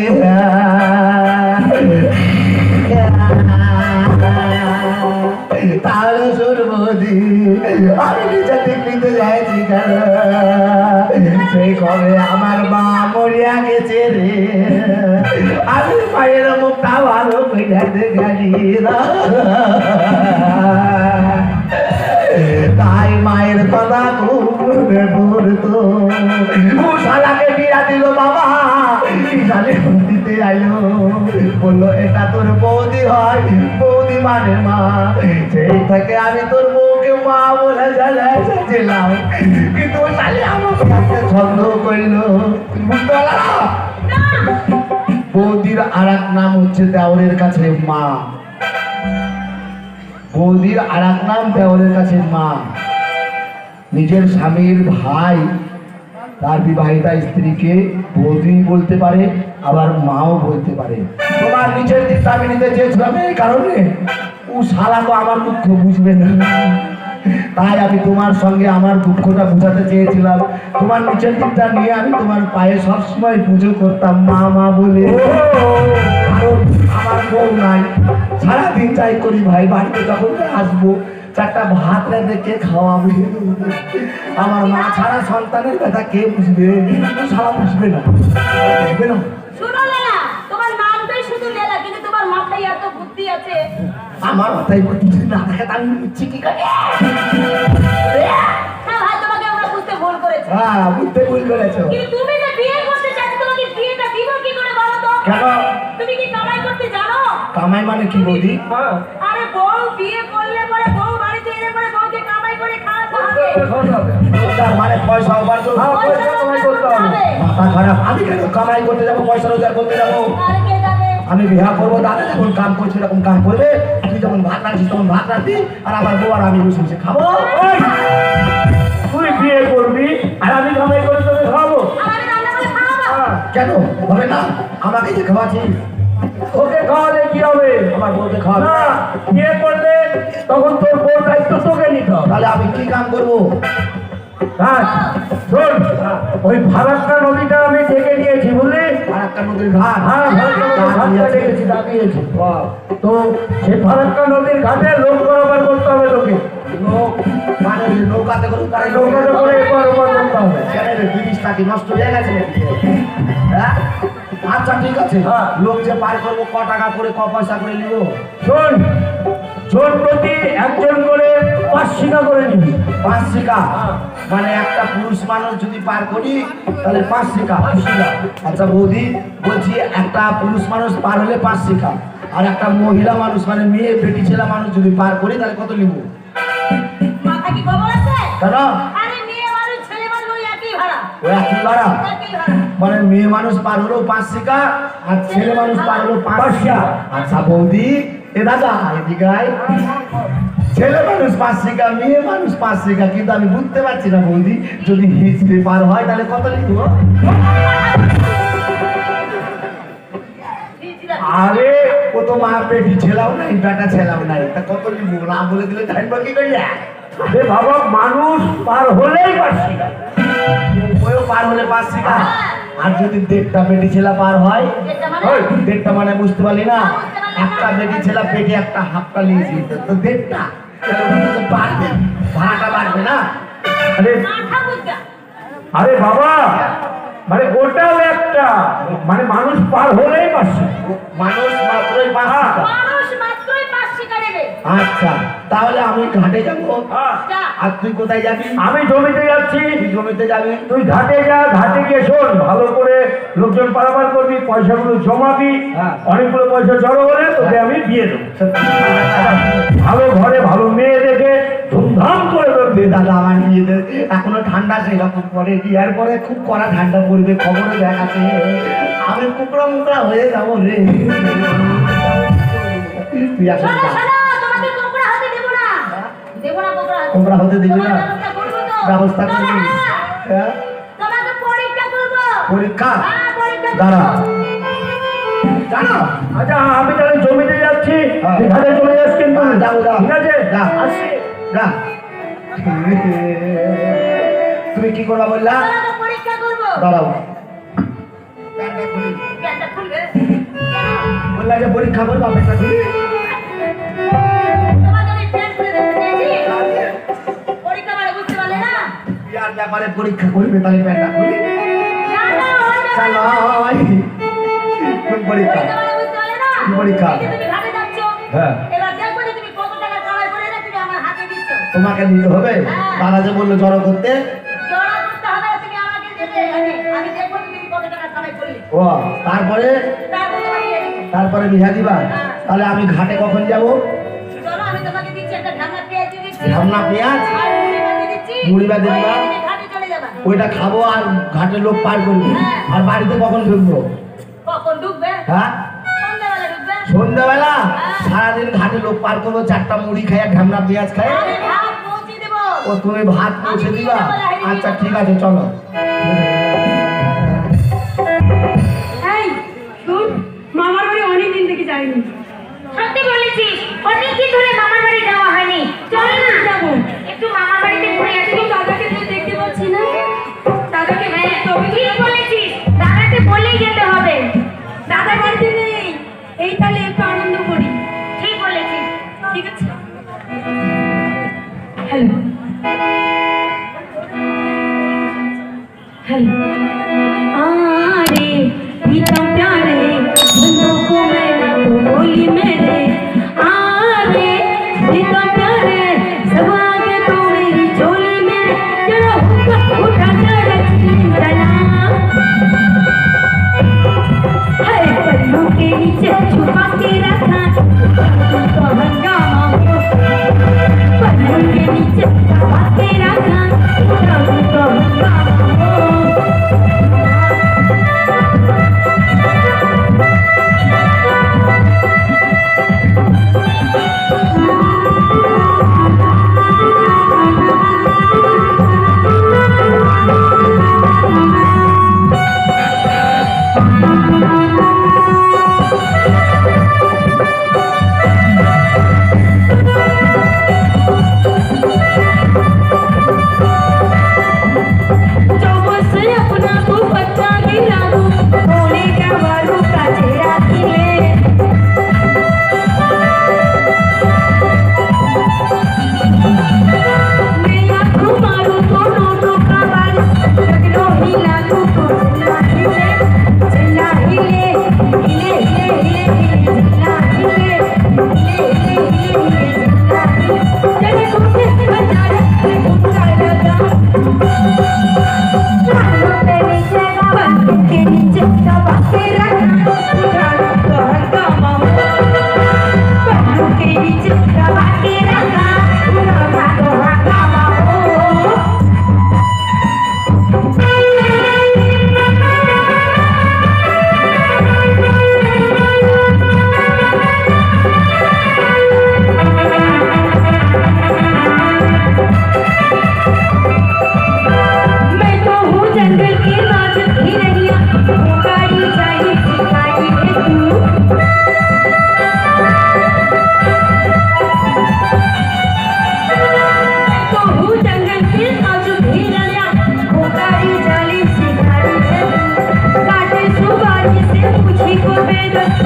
S3: তাহলে শুনবি আমি নিচের দিক নিতে যাইছি কেন? সেই কবে আমার মা মরিয়া গেছে রে, আমি মায়ের মুখটা ভালো করে গেলি না। তাই মায়ের কথা খুব মনে পড়তো। শালাকে বিয়া দিল বাবা, শালে দিতে আইলো, বললো এটা তোর বৌদি হয়, বৌদি মানে মা। সেই থেকে আমি তোর বউকে মা বলে জ্বালাইছিলাম, কিন্তু শালে আমাকে একটা সন্দেহ করলো। বুঝতে পারলাম বৌদির আর এক নাম হচ্ছে দেওরের কাছে মা। বৌদির আর এক নাম দেওরের কাছে মা। নিজের স্বামীর ভাই তার বিবাহিতা স্ত্রীকে বৌদি বলতে পারে, আবার মাও বলতে পারে। তোমার নিচের দিকটা আমি নিতে চেয়েছিলাম এই কারণে, ও শালা তো আমার দুঃখ বুঝবে না, তাই আমি তোমার সঙ্গে আমার দুঃখটা বুঝাতে চেয়েছিলাম। তোমার নিচের দিকটা নিয়ে আমি তোমার পায়ে সবসময় পুজো করতাম মা মা বলে। কারণ আমার বউ নাই, সারাদিন চাই করি ভাই, বাড়িতে যখন আসবো চারটা ভাত রেঁধে কে খাওয়াবে? আমার মা ছাড়া সন্তানের কথা কে বুঝবে? সারা বুঝবে না, বুঝবে না।
S1: শুনো লেলা, তোমার নামটাই শুধু লেলা, কিন্তু তোমার মাথায় এত বুদ্ধি আছে।
S3: আমার মাথায় বুদ্ধি না থাকে তা আমি বুঝছি কি করে?
S1: হ্যাঁ ভাই, তোমাকে আমরা বুঝতে ভুল করেছি।
S3: হ্যাঁ, বুঝতে ভুল করেছো।
S1: কিন্তু তুমি যে বিয়ে করতে চাচ্ছ, তোমাকে বিয়েটা দিব কি করে বলো তো?
S3: কেন?
S1: তুমি কি কামাই করতে জানো?
S3: কামাই মানে কি বৌদি?
S2: হ্যাঁ,
S1: আরে বউ বিয়ে করলে পরে বউ বাড়িতে এলে পরে বউকে কামাই করে খাওয়াতে হবে।
S2: করতে হবে।
S3: তার মানে পয়সা উপার্জন।
S2: হ্যাঁ, পয়সা কামাই করতে হবে।
S3: মাথা খারাপ, আমি কেন কামাই করতে যাবো, পয়সা রোজগার করতে যাবো?
S1: আর কে যাবে?
S3: আমি বিহা করবো, দাদা যখন কাম করছে এরকম কাম করবে, তুই যখন ভাত রাখছিস তখন ভাত রাখবি, আর আবার বউ আর আমি বসে বসে খাবো।
S2: ওই, তুই বিয়ে করবি আর আমি কামাই করে তোকে খাবো?
S1: আর আমি রান্না করে খাওয়াবো?
S2: হ্যাঁ,
S3: কেন হবে না? আমাকে যে খাওয়াচ্ছিস,
S2: ওকে খাওয়ালে কি হবে?
S3: আমার বউকে খাওয়াবি
S2: না,
S3: না?
S2: বিয়ে করলে তখন তোর বউ দায়িত্ব তোকে নিতে হবে।
S3: তাহলে আমি কি কাম করবো?
S2: হ্যাঁ, শোন, ওই ফারাক্কা নদীটা আমি ডেকে দিয়েছি বুঝলি?
S3: আর একটা নদীর ঘাট।
S2: হ্যাঁ, ফারাক্কা নদীর ঘাটটা ডেকেছি, দাঁড়িয়েছি। তো সেই ফারাক্কা নদীর ঘাটে লোক বরাবর করতে হবে তোকে।
S3: লোক মানে নৌকাতে করে তারা
S2: নৌকাতে করে এপার ওপার করতে হবে।
S3: কেন রে, জিনিসটা কি নষ্ট হয়ে গেছে নাকি? হ্যাঁ? আচ্ছা ঠিক আছে,
S2: হ্যাঁ।
S3: লোক যে পার করবো ক টাকা করে ক পয়সা করে নিব?
S2: শোন, জন প্রতি একজন করে 5 শিকা করে নিবি।
S3: 5 শিকা মানে একটা পুরুষ মানুষ যদি পার করি তাহলে 5 শিকা। আচ্ছা বৌদি বলছি একটা পুরুষ মানুষ পার হলে 5 শিকা, আর একটা মহিলা মানুষ মানে মেয়ে বেটি ছেলে মানুষ যদি পার করি তাহলে কত নিব?
S1: মাথা কি গোবর আছে?
S3: কেন?
S1: আরে মেয়ে মানুষ ছেলে মানুষ ওই একই ভাড়া।
S3: ওই একই ভাড়া?
S1: একই ভাড়া।
S3: মানে মেয়ে মানুষ পার হলো 5 শিকা আর ছেলে মানুষ পার হলো 5 শিকা। আচ্ছা বৌদি এ দাদা এদিকে আয়। ছেলে মানুষ 5 শিকা, মেয়ে মানুষ 5 শিকা, কিন্তু আমি বুঝতে পারছি না বৌদি যদি হিজড়ে পার হয় তাহলে কত নিব?
S2: আরে
S3: ও তো মা বেটি ছেলাও নাই বেটা ছেলাও নাই, তা কত নিব না বলে দিলে জানবো কি করিয়া?
S2: আরে বাবা, মানুষ পার হলেই 5 শিকা।
S3: ওইও পার হলে 5 শিকা। আর যদি 1.5টা বেটি ছেলা পার হয়?
S1: এটা মানে?
S3: ওই 1.5টা মানে বুঝতে পারলি না? একটা বেটি ছেলা পেটে একটা হাফটা নিয়েছি তো 1.5টা, তাহলে ওটা তো বাড়বে, ভাড়াটা বাড়বে না?
S2: আরে
S1: মাথা বুঝা।
S2: আরে বাবা, মানে ওটাও একটা, মানে মানুষ পার হলেই 5 শিকা।
S3: মানুষ মাত্রই 5 শিকা।
S1: মানুষ মাত্রই 5 শিকা নেবে।
S3: আচ্ছা তাহলে আমি ঘাটে যাবো,
S2: হ্যাঁ।
S1: যা।
S3: আর তুই কোথায় যাবি?
S2: আমি জমিতে যাচ্ছি,
S3: তুই জমিতে যাবি।
S2: তুই ঘাটে যা, ঘাটে গিয়ে শোন, ভালো করে লোকজন পারাপার করবি, পয়সাগুলো জমাবি,
S3: হ্যাঁ।
S2: অনেকগুলো পয়সা জড়ো হলে তোকে আমি বিয়ে দেবো। ভালো ঘরে ভালো মেয়ে দেখে ধুমধাম করে দেবো।
S3: দে দাদা আমার নিজেদের এখনো ঠান্ডা সেরকম পরে বিয়ার পরে খুব কড়া ঠান্ডা পড়বে, খবরে দেখাচ্ছে আমি কুকড়া মুকড়া হয়ে যাবো রে। তুই এখন
S1: শোনো,
S3: যা।
S1: শোনো, তোমাকে কোকড়া হতে দেব না। দেব না কোকড়া হতে।
S3: কোকড়া হতে দিবি না?
S1: তোমার ব্যবস্থা করবো তো।
S3: ব্যবস্থা করবি?
S1: হ্যাঁ।
S3: হ্যাঁ?
S1: তোমাকে পরীক্ষা করবো।
S3: পরীক্ষা?
S1: হ্যাঁ, পরীক্ষা
S3: দাঁড়া।
S1: করবো।
S3: জানো
S2: আচ্ছা, আমি তাহলে জমিতে যাচ্ছি,
S3: হ্যাঁ।
S2: তুই ঘাটে চলে যাস কিন্তু।
S3: হ্যাঁ, যাবো, যাবো।
S2: ঠিক আছে?
S3: যা।
S2: আসছি।
S3: যা। তুমি কি করবা বললা?
S1: তোমাকে পরীক্ষা করবো।
S3: দাঁড়াও প্যান্টটা খুলি।
S1: প্যান্টটা খুলবে?
S3: বললা যে পরীক্ষা করবা, প্যান্টটা খুলি।
S1: তোমাকে আমি প্যান্ট খুলে দেখতে চাইছি। পরীক্ষা মানে বুঝতে পারলে না?
S3: বিয়ার ব্যাপারে পরীক্ষা করবে তাহলে প্যান্টটা খুলি।
S1: না, না, ওই যে-
S3: চলো কোন পরীক্ষা?
S1: পরীক্ষা মানে বুঝতে পারলে না?
S3: কি পরীক্ষা?
S1: এই যে তুমি ঘাটে যাচ্ছ।
S3: হ্যাঁ।
S1: এবার দেখবো যে তুমি কত টাকা কামাই করে এনে তুমি আমার হাতে দিচ্ছ।
S3: তোমাকে দিতে হবে?
S1: হ্যাঁ।
S3: দাদা যে বললো জড়ো করতে।
S1: জড়া করতে হবে না, তুমি আমাকে দেবে। আমি দেখবো যে তুমি কত টাকা কামাই করলে।
S3: ও তারপরে?
S1: তারপর তোমাকে দিয়ে দিবো।
S3: তারপরে বিহা দিবা? তাহলে আমি ঘাটে কখন যাব?
S1: চলো, আমি তোমাকে দিচ্ছি একটা ঢাকা পেঁয়াজ দিয়ে দিচ্ছি।
S3: ঢামনা পেঁয়াজ?
S1: আর মুড়ি বানিয়ে দিচ্ছি।
S3: মুড়ি বানিয়ে দিবা?
S1: ওই তুমি ঘাটে চলে যাবা।
S3: ওইটা খাবো আর ঘাটের লোক পার করবি।
S1: হ্যাঁ।
S3: আর বাড়িতে কখন ঢুকবো?
S1: কখন ঢুকবে?
S3: হ্যাঁ
S1: সন্ধ্যাবেলা ঢুকবে।
S3: সন্ধ্যাবেলা?
S1: হ্যাঁ।
S3: সারাদিন ঘাটে লোক পার করবো, 4টা মুড়ি খাই আর ঢামনা পেঁয়াজ খাই।
S1: আমি ভাত পৌঁছে দেবো।
S3: ও তুমি ভাত পৌঁছে দিবা? আচ্ছা ঠিক আছে চলো।
S4: এই শুন, মামার বাড়ি অনেকদিন থেকে যাইনি।
S1: সত্যি বলেছিস, অনেকদিন ধরে মামার বাড়ি যাওয়া হয়নি। চল না
S4: যাবো।
S1: একটু মামার বাড়িতে ঘুরে আসি।
S4: কিন্তু দাদাকে তো দেখতে পাচ্ছি না। দাদাকে
S1: হ্যাঁ,
S4: তবে
S1: ঠিক বলেছিস, দাদাকে বলেই যেতে হবে।
S4: দাদার বাড়িতে নেই, এই তাহলে একটু আনন্দ করি।
S1: ঠিক বলেছিস।
S4: ঠিক আছে। হ্যালো হ্যালো আরে प्रीतम प्यारे बंदों को मैं तो बोली मेरे आरे प्रीतम प्यारे सब आगे तो मेरी झोली में जरा उठा कर चला है पल्लू के नीचे छुपा के रखा तो हंगामा हो पल्लू के नीचे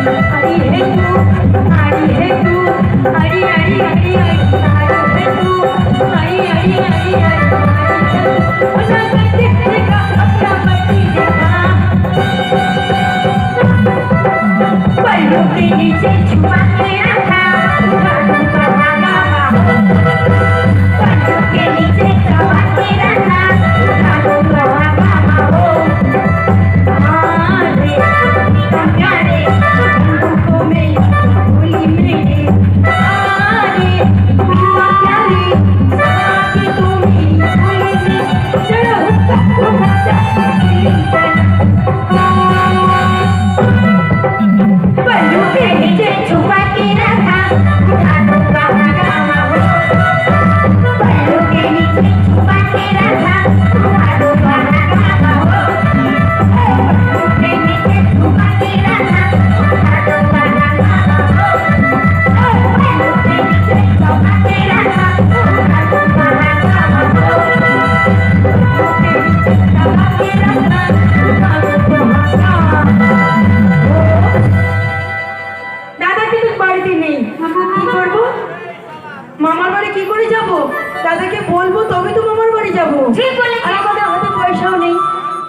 S4: हरी है तू हरी है तू हरी हरी हरी हरी है तू हरी हरी हरी हरी अपना पति देखा पल्लों के नीचे छुपा के रखा पल्लों के नीचे छुपा के रखा पल्लों के नीचे छुपा के रखा पल्लों के नीचे छुपा के रखा দাদা কিন্তু বাড়িতে নেই কি করবো মামার বাড়ি কি করে যাব দাদাকে বলবো তবে তো মামার বাড়ি যাব
S1: ঠিক বলেছিস।
S4: আর আমাদের হাতে পয়সাও নেই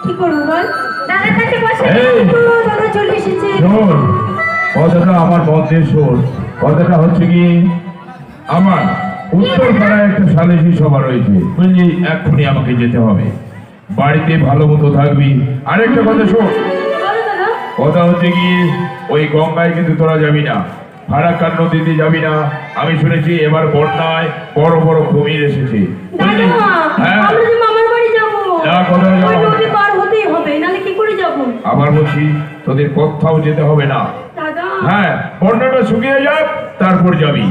S4: কি করবো বল
S1: দাদার কাছে বসে
S2: এই
S4: তো দাদা চলে এসেছে
S2: শোন, কথাটা আমার মধ্যে শোন। কথাটা হচ্ছে কি, আমার উত্তর পাড়ায় একটা সালিশি সভা রয়েছে, বুঝলি? এক্ষুনি আমাকে যেতে হবে। বাড়িতে ভালো মতো থাকবি। আরেকটা কথা শোন,
S4: বলো দাদা
S2: কথা হচ্ছে কি, ওই গঙ্গায় কিন্তু তোরা যাবি না, ফারাক্কা নদীতে যাবি না। আমি শুনেছি এবার বন্যায় বড় বড় কুমির এসেছে, বুঝলি?
S4: দাদা
S2: হ্যাঁ,
S4: আমরা যে মামার বাড়ি যাবো
S2: না, কোথাও যাবো
S4: ওই
S2: না।
S4: নদী পার হতেই হবে নাহলে কি করে যাব
S2: আবার বলছি, তোদের কোথাও যেতে হবে না।
S4: দাদা
S2: হ্যাঁ, বন্যাটা শুকিয়ে যাক, তারপর যাবি।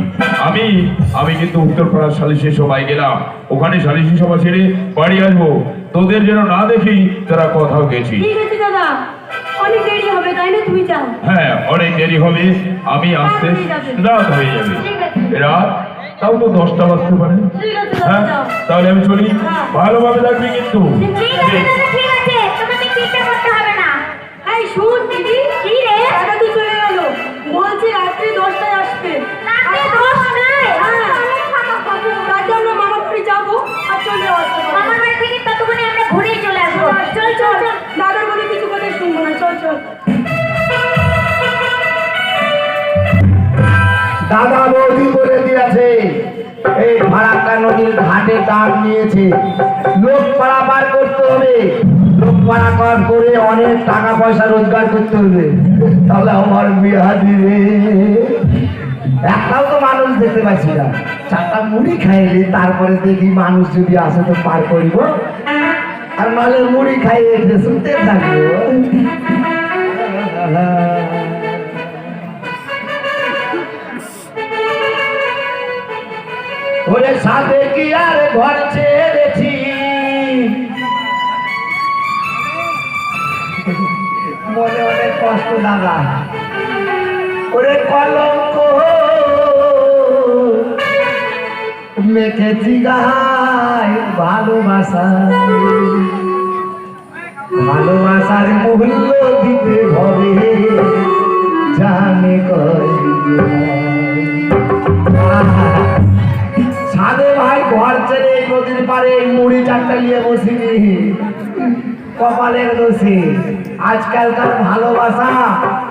S2: আমি কিন্তু উত্তরপাড়ার সালিশি সভায় গেলাম, ওখানে সালিশি সভা ছেড়ে বাড়ি আসবো। তোদের যেন না দেখি তোরা কোথাও গেছি।
S4: ঠিক আছে দাদা অনেক দেরি হবে তাই না তুমি যাও
S2: হ্যাঁ, অনেক দেরি হবে, আমি আসতে রাত হয়ে যাবে।
S1: ঠিক আছে।
S2: রাত তাও তো 10টা বাজতে পারে।
S4: ঠিক আছে দাদা
S2: হ্যাঁ,
S4: যাও
S2: তাহলে আমি চলি। ভালোভাবে থাকবি কিন্তু।
S1: ঠিক আছে দাদা, ঠিক আছে, তোমাকে চিন্তা করতে হবে না।
S4: এই শুন দিদি
S1: কি রে?
S4: দাদা তো চলে গেল বলছে রাত্রি 10টায় আসবে
S1: রাতে 10টায়?
S4: হ্যাঁ রাতে আমরা মামার বাড়ি যাবো আর চলে আসবো
S1: মামার বাড়ি থেকে ততক্ষণে আমরা ঘুরেই চলে আসবো। চল চল চল।
S4: দাদার বলে কিছু কথা শুনবো না চল চল
S3: দাদা বৌদি বলে দিয়েছে এই ফারাক্কা নদীর ঘাটে দাম নিয়েছে, লোক পারাপার করতে হবে, লোক পারাপার করে অনেক টাকা পয়সা রোজগার করতে হবে, তাহলে আমার বিয়া দিবে। একটাও তো মানুষ দেখতে পাচ্ছি না, 4টা মুড়ি খাইলে তারপরে দেখি মানুষ যদি আসে তো পার করিব, আর নাহলে মুড়ি খাইয়ে একটু শুনতে থাকবো। ওরে সাথে কি আর ঘর ছেড়েছি, মনে অনেক কষ্ট দাদা। ওরে কলঙ্ক মেখেছি গায় ভালোবাসা, ভালোবাসার মূল্য দিতে হবে জানে কই। সাধে ভাই ঘর ছেড়ে নদীর পারে মুড়ি 4টা নিয়ে বসিনি, কপালের দোষে। আজকালকার ভালোবাসা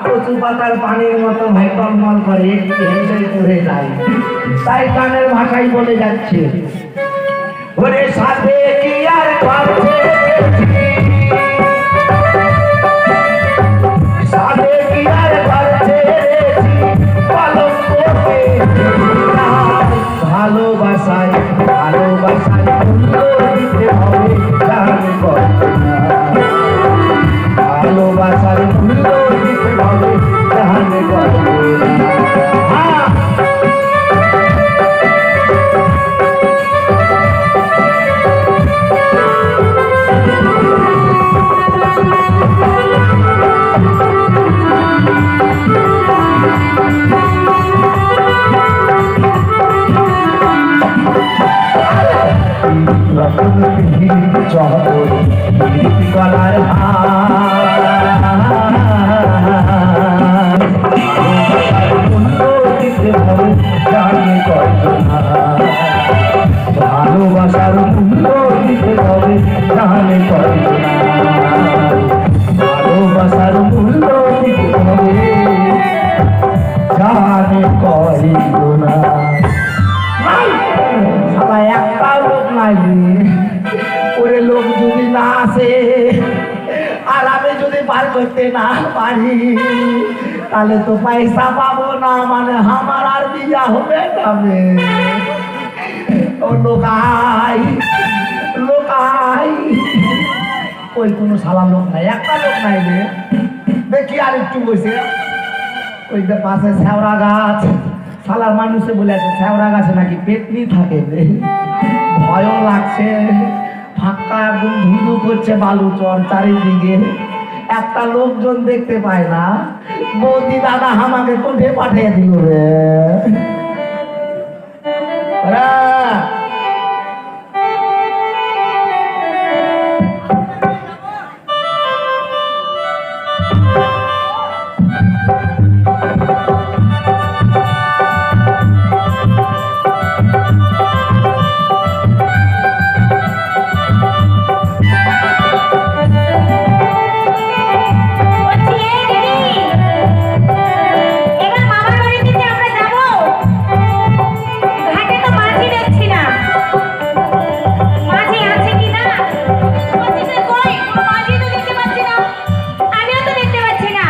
S3: কচু পাতার পানির মতো ভাই টলমল করে, একটু হেঁটে করে যায়, তাই কানের ভাষাই বলে যাচ্ছে। ওরে সাথে কি আর ঘর ছেড়েছি, সাথে কি আর ঘর ছেড়েছি, কলঙ্ক ভালোবাসায় ভালোবাসায় মূল্য দিতে হবে জানে কই না, ভালোবাসার মূল্য দিতে হবে জানে কই না। হ্যাঁ, করতে না পারি তাহলে তো পয়সা পাবো না, মানে আমার আর বিয়া হবে তবে। ও লোকাই লোকাই, ওই কোনো শালা লোক নাই, একটা লোক নাই রে। দেখি আর একটু বসে ওই যে পাশে শ্যাওড়া গাছ, শালার মানুষে বলেছে শ্যাওড়া গাছে নাকি পেতনি থাকে রে। ভয়ও লাগছে, ফাঁকা একদম ধুধু করছে বালু চর চারিদিকে, একটা লোকজন দেখতে পায় না। বৌদি দাদা আমাকে কোঠে পাঠিয়ে দিল রে।
S1: বলছি, এই দিদি, এবার মামার বাড়িতে যে আমরা যাবো, ঘাটে তো মাঝি দেখছি না। মাঝি আছে কি না? বলছি যে কই, কোনো মাঝি তো দেখতে পাচ্ছি না। আমিও তো দেখতে পাচ্ছি না।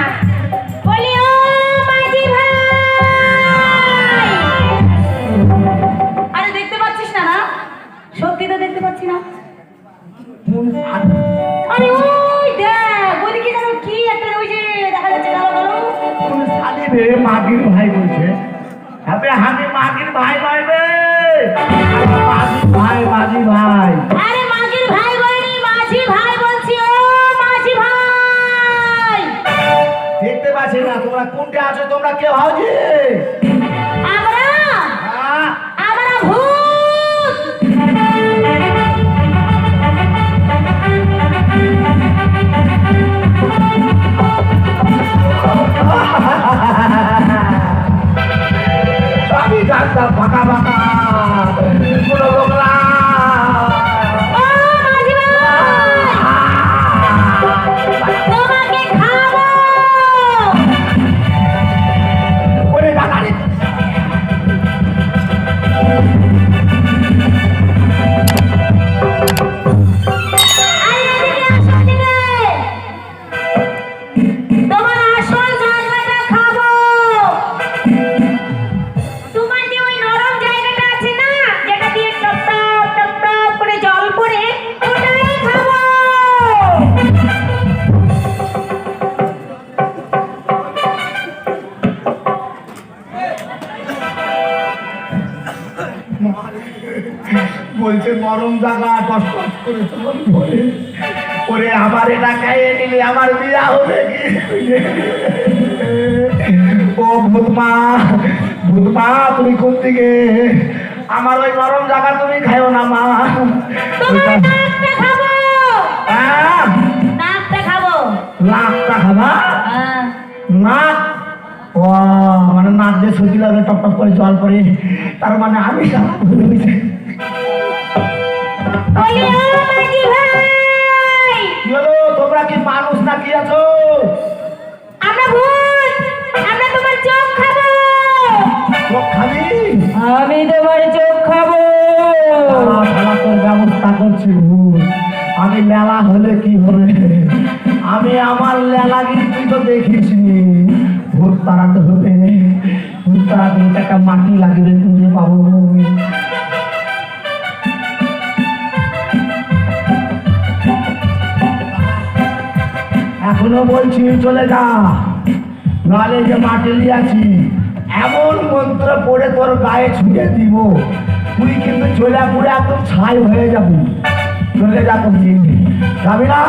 S1: বলি, ও মাঝি ভাই! আরে দেখতে পাচ্ছিস না না? সত্যি তো দেখতে পাচ্ছি না। আরে ওই দেখ, ওইদিকে যেন কি একটা ওই যে দেখা যাচ্ছে কালো কালো।
S3: মাগির ভাই বলছে, আবে আমি মাগির ভাই নয় রে, মাঝি ভাই, মাঝি ভাই।
S1: আরে মাঝির ভাই বলিনি, মাঝি ভাই বলছি। ও মাঝি ভাই!
S3: দেখতে পাচ্ছি না, তোমরা কোনটা আছো? তোমরা কে ভাও যে?
S1: আমরা
S3: হ্যাঁ?
S1: আমরা ভূত।
S3: আমি জানতাম ফাঁকা ফাঁকা কোনো লোক না।
S1: ও মাঝি ভাই! তোমাকে খাবো।
S3: ওরে দাদা রে,
S1: আরে এদিকে আসো, এদিকে। তোমার আসল জায়গাটা খাবো। তোমার যে ওই নরম জায়গাটা আছে না, যেটা দিয়ে টপ টপ টপ টপ করে জল পড়ে, ওটাই খাবো।
S3: বলছে নরম জায়গা কষ্ট করে তোমার বলে, ওরে আমার এটা খাইয়ে নিলে আমার বিয়া হবে কি? ও ভূতমা, ভূতমা তুমি কোন দিকে? আমার ওই নরম জায়গা তুমি খাইও না মা।
S1: তোমার নাকটা খাবো।
S3: আহ,
S1: নাকটা খাবো।
S3: নাকটা খাবা?
S1: হ্যাঁ।
S3: নাক, ও মানে নাক যে সত্যি লাগে টপ টপ করে জল পড়ে, তার মানে আমি খাবো।
S1: বলি, ও মাঝি ভাই!
S3: কি হলো, তোমরা কি মানুষ না কি আছো?
S1: আমরা ভূত, আমরা তোমার চোখ খাবো।
S3: চোখ খাবি?
S4: আমি তোমার চোখ খাবো।
S3: শালা তোর ব্যবস্থা করছি ভূত। আমি লেলা হলে কি হবে? আমি আমার লেলা কিন্তু তো দেখিসনি। ভূত তাড়াতে হবে, ভূত তাড়াতে একটা মাটি লাগিয়ে খুঁজে পাবো। এখনো বলছি চলে যা, নালে যে মাটি লিয়াছি এমন মন্ত্র পড়ে তোর গায়ে ছুঁয়ে দিব, তুই কিন্তু চলে পড়ে একদম ছাই হয়ে যাবি। চলে যা, করছি যাবি না?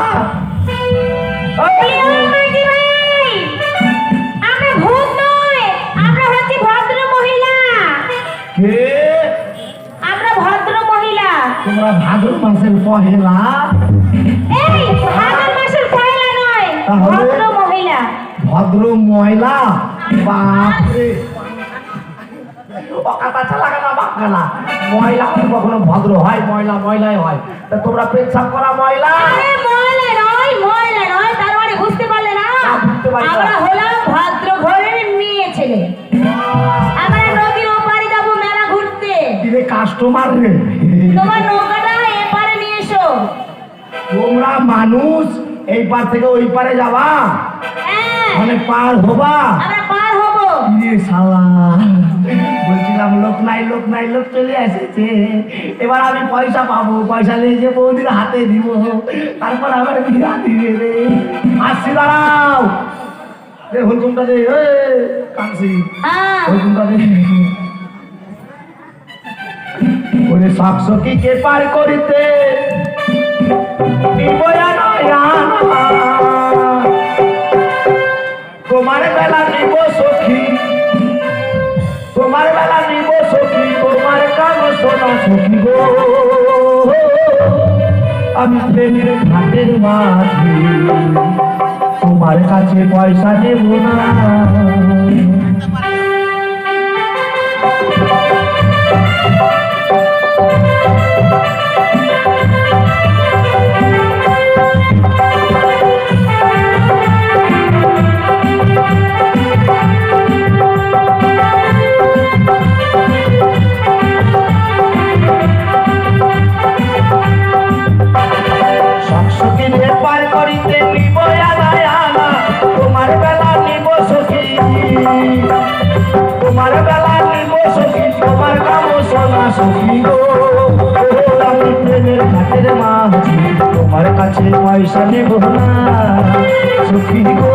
S1: বলি, ও মাঝি ভাই! আমরা ভূত নই, আমরা হচ্ছি ভদ্র মহিলা।
S3: কে
S1: আমরা ভদ্র মহিলা।
S3: তোমরা ভাদ্র মাসের পহেলা?
S1: এই ভাদ্র মাসের পয়লা নয়,
S3: তাহলে?
S1: ভদ্র মহিলা।
S3: ভদ্র ময়লা? বাপরে, কথা চালাকা না বাঙ্গালা। ময়লা হলে কখনো ভদ্র হয়? ময়লা ময়লাই হয়। তা তোমরা পেচ্ছাপ করা ময়লা?
S1: আরে ময়লা নয়, ময়লা নয়, তার মানে বুঝতে পারলে না?
S3: না, বুঝতে পারি না।
S1: আমরা হলাম ভদ্র ঘরের মেয়ে ছেলে। আমরা নদীর ওপারে যাবো মেলা ঘুরতে।
S3: দিলে কাস্টমার রে।
S1: তোমার নৌকাটা এপারে নিয়ে এসো।
S3: তোমরা মানুষ এই পার থেকে ওই পারে যাবা? মানে পার হবা?
S1: আমরা পার হব।
S3: ইয়ে শালা, বলছিলাম লোক নাই লোক নাই, লোক চলে এসেছে। এবার আমি পয়সা পাবো, পয়সা নিয়ে যে বৌদির হাতে দিব, তারপর আবার বিয়া দিবে রে। আসছি, দাঁড়াও। হুলকুমটা দে, কাঁদছি,
S1: হ্যাঁ
S3: হুলকুমটা দে। ওরে শাকসকিকে পার করিতে নিবয়া নয়া, তোমার বেলা নিব সখী, তোমার বেলা নিব সখী, তোমার কাম শোনা সখী গো। আমি প্রেমের ঘাটের মাঝে তোমার কাছে পয়সা নেব না। সখীকে পার করিতে নিব আনা, তোমার বেলা নিব সখী, তোমার বেলা নিব সখী, তোমার কাম শোনা সখী গো। আমি প্রেমের ঘাটের মাঝি, তোমার কাছে পয়সা নেব না সখী গো।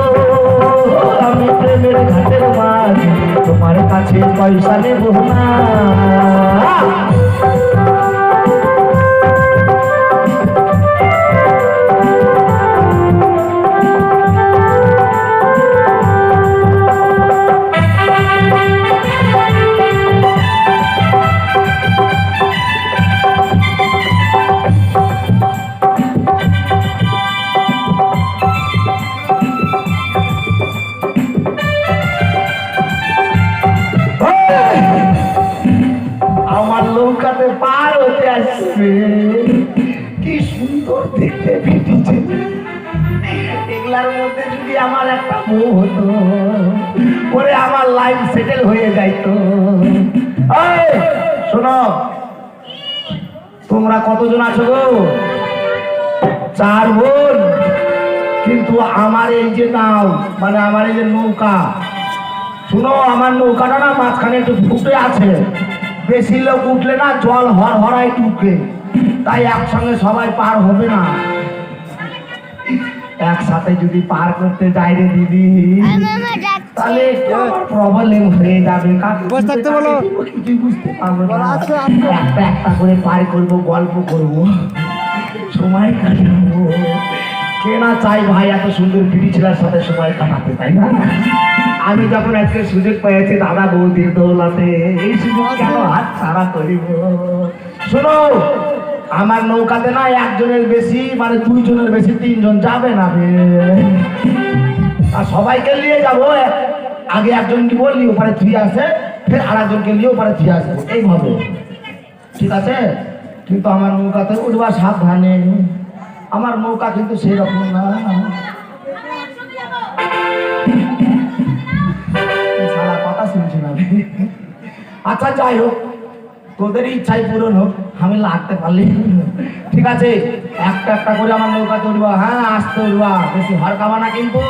S3: আমি প্রেমের ঘাটের মাঝি, তোমার কাছে পয়সা নেব না। আমার নৌকাতে পার হতে আসছে, কি সুন্দর দেখতে ফিটেছে। এগুলার মধ্যে যদি আমার একটা বউ হতো, ওরে আমার লাইফ সেটেল হয়ে যাইতো। এই শোনো, তোমরা কতজন আছো গো? 4 বোন। কিন্তু আমার এই যে নাও, মানে আমার এই যে নৌকা, শুনো, আমার নৌকাটা না মাঝখানে একটু ফুটে আছে। বেশি লোক উঠলে না জল হরহরায় ঢুকে, তাই একসঙ্গে সবাই পার হবে না। একসাথে যদি পার করতে যাই রে দিদি, তাহলে একটু আমার প্রবলেম হয়ে যাবে। কিছুই বুঝতে পারবো না। একটা একটা করে পার করবো, গল্প করবো, সময় কাটাবো। কে না চাই ভাই এত সুন্দর বিড়ি ছেলের সাথে সময় কাটাতে, তাই না? আমি যখন আজকে সুযোগ পেয়েছি দাদা বৌদির দৌলতে, এই সুযোগ কেন হাত ছাড়া করিব? শোনো, আমার নৌকাতে না একজনের বেশি, মানে 2 জনের বেশি 3 জন যাবে না রে। আর সবাইকে নিয়ে যাবো, আগে একজনকে বললি ওপারে থুই আসে, ফের আর একজনকে নিয়ে ওপারে থুই আসে, এইভাবে, ঠিক আছে? কিন্তু আমার নৌকাতে উঠবা সাবধানে, আমার নৌকা কিন্তু সেই রকম না। সারা কথা শুনছি না। আচ্ছা যাই হোক, তোদের ইচ্ছাই পূরণ হোক, আমি লাগতে পারলি। ঠিক আছে, একটা একটা করে আমার নৌকাতে উঠবা। হ্যাঁ, আসতে উঠবা, বেশি হরকাবা না কিন্তু।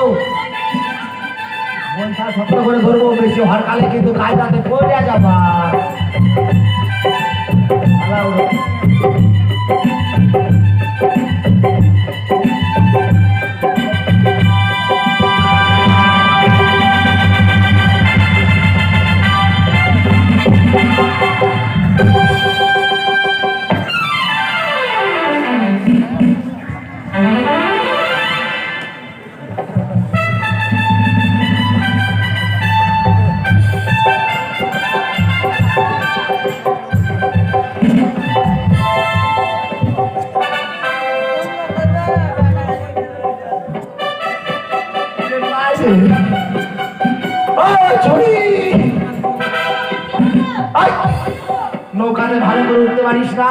S3: মনটা শক্ত করে ধরবো, বেশি হরকালে কিন্তু কায়দাতে পড়ে যাবা। নৌকাতে ভালো করে উঠতে পারিস না,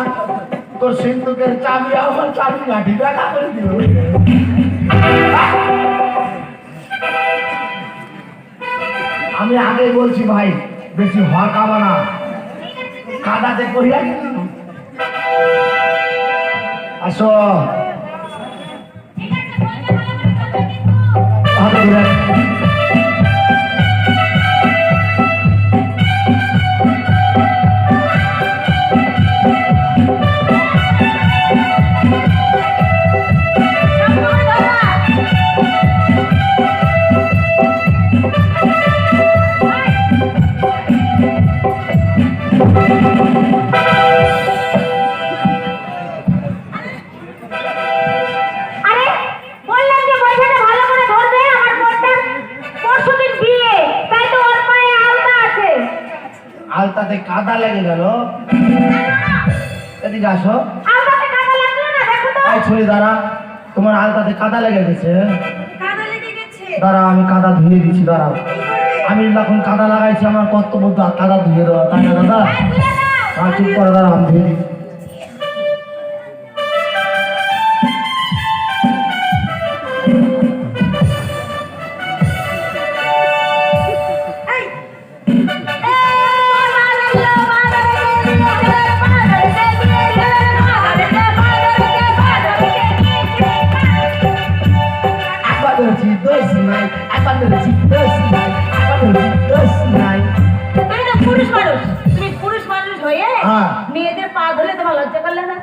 S3: তোর সিন্ধুকের চাবি আমার চাবি লাঠি দেখা করে দিল। আমি আগে বলছি ভাই, বেশি হরকাবা না, কাদাতে করিয়া কিন্তু। আসো, হাতে ধরে আলতাতে কাদা লেগে গেল। এদিকে আসো।
S1: আলতাতে কাদা লাগলো না, দেখো তো।
S3: এই ছুরি দাঁড়া, তোমার আলতাতে কাদা লেগে গেছে।
S4: কাদা লেগে গেছে।
S3: দাঁড়া, আমি কাদা ধুয়ে দিচ্ছি, দাঁড়াও। আমি যখন কাদা লাগাইছি আমার কর্তব্য তো কাদা ধুয়ে দেওয়া, তাই না দাদা? চুপ করে দাঁড়া, আমি ধুয়ে দিচ্ছি।
S1: তুমি তো পুরুষ মানুষ, তুমি পুরুষ মানুষ হয়ে
S3: হ্যাঁ।
S1: মেয়েদের পা ধরে তোমার লজ্জা করলে না?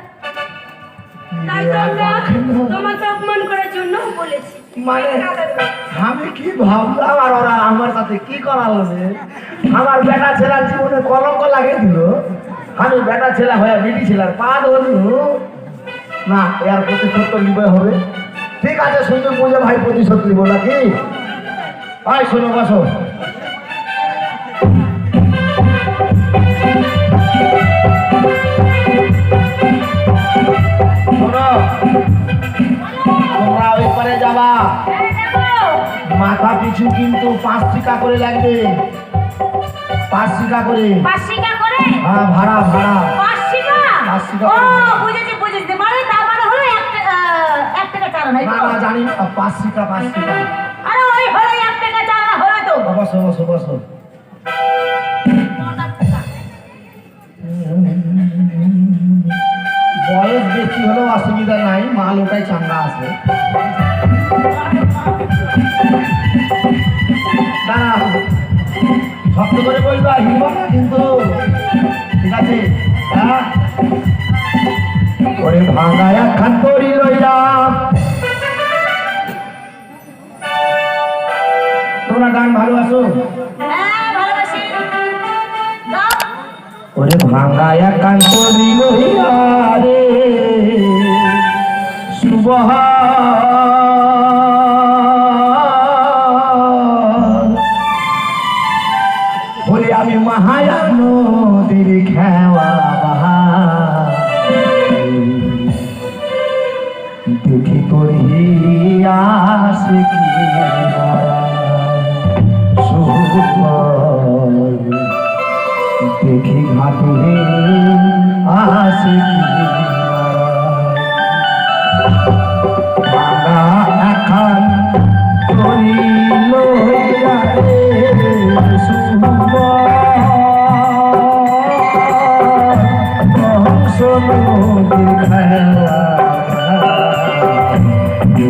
S4: তাই তো আমরা তোমাকে অপমান করার জন্য বলেছি।
S3: মানে আমি কি ভাবলাম আর ওরা আমার সাথে কি করালো রে? আমার বেটা ছেলের জীবনে কলঙ্ক লাগিয়ে দিল। আমি বেটা ছেলে হয়ে বিটি ছেলের পা ধরলু না, এর প্রতিশোধ তো নিবে হবে। ঠিক আছে, সুন্দর পুজো ভাই, প্রতিশোধ নিব নাকি? ভাই শোনো, বসো। শোনো, তোমরা ওই পারে যাবা, মাথা পিছু কিন্তু 5 টাকা করে লাগবে। 5 টাকা করে।
S1: 5 টাকা করে?
S3: হ্যাঁ, ভাড়া ভাড়া।
S1: 5 টাকা?
S3: 5 টাকা।
S1: ও বুঝেছি বুঝেছি, মানে তার মানে হলো 1 টাকা চালানো,
S3: না না, জানি না, 5 টাকা 5 টাকা।
S1: আরে ওই হলো 1 টাকা চালানো হবে তো।
S3: বসো বসো বসো। বয়স বেশি হলেও অসুবিধা নাই, মাল ওটাই চাঙ্গা আছে। দাঁড়া, শক্ত করে বলবা, হিলবা না কিন্তু, ঠিক আছে? হ্যাঁ, ওরে ভাঙা একখান তরি লইলাম। তোমরা গান ভালোবাসো?
S1: হ্যাঁ ভালোবাসি, দাও।
S3: ওরে ভাঙা একখান তরি লইয়া রে শুভহ বলে আমি মাহায়া নদীর খেওয়া বাহা দেখি পড়িয়াছে কি দেখি ঘাটে আসে কি এখন করিল আসে কি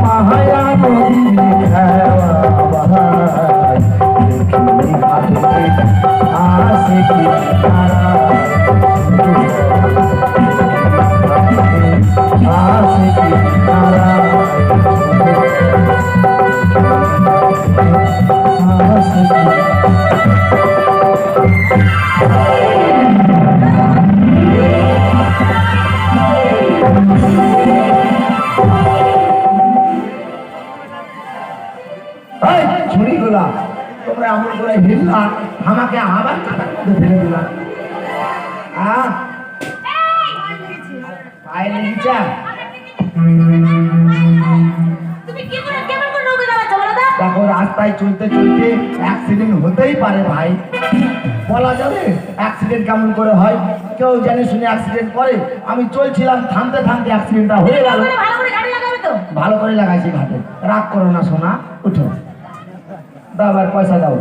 S3: মায়া নদী খেওয়া ছুরিগুলা তোমরা এমন করে হিললা আমাকে আবার কাটার মধ্যে ফেলে দিলা পায়ে লেগেছে
S1: তুমি কি করে কেমন করে নৌকা চালাচ্ছ বলো তো?
S3: দেখো রাস্তায় চলতে চলতে অ্যাক্সিডেন্ট হতেই পারে ভাই বলা যাবে অ্যাক্সিডেন্ট কেমন করে হয় কেউ জানে শুনে অ্যাক্সিডেন্ট করে আমি চলছিলাম থামতে থামতে অ্যাক্সিডেন্টটা হয়ে গেল
S1: ভালো করে ঘাটে লাগাবে তো?
S3: ভালো করে লাগাইছি ঘাটে রাগ করো না সোনা উঠো দাও আর পয়সা দাও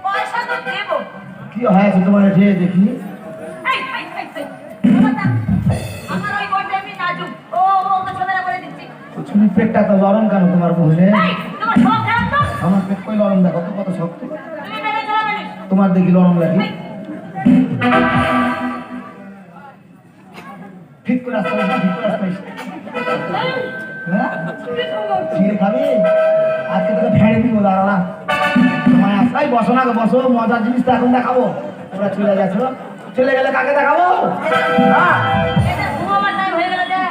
S1: পয়সা তো দেবো।
S3: কি হয়েছে তোমার ঢেয়ে দেখি
S1: এই, আমার ওই বড়টা এমনি নাজুক। ও ওকে ছোটরা বলে দিচ্ছি।
S3: ছুরি পেটটা তো নরম কেন তোমার বলে
S1: এই, তোমার সব খারাপ তো?
S3: আমার পেট কই নরম দেখো তো কত শক্ত
S1: তুমি মেরে চালাবে না।
S3: তোমার দেখি নরম লাগে ঠিক করে আসতে হবে, ঠিক করে আসতে হবে। হ্যাঁ ছিঁড়ে খাবি আজকে তোকে ফেড়ে দিব দাঁড়া না তোমায় আসতাই বসো না গো, বসো মজার জিনিস তো এখন দেখাবো তোমরা চলে গেছো চলে গেলে কাকে দেখাবো হ্যাঁ
S1: এটা ঘুমাবার টাইম হয়ে গেল যে।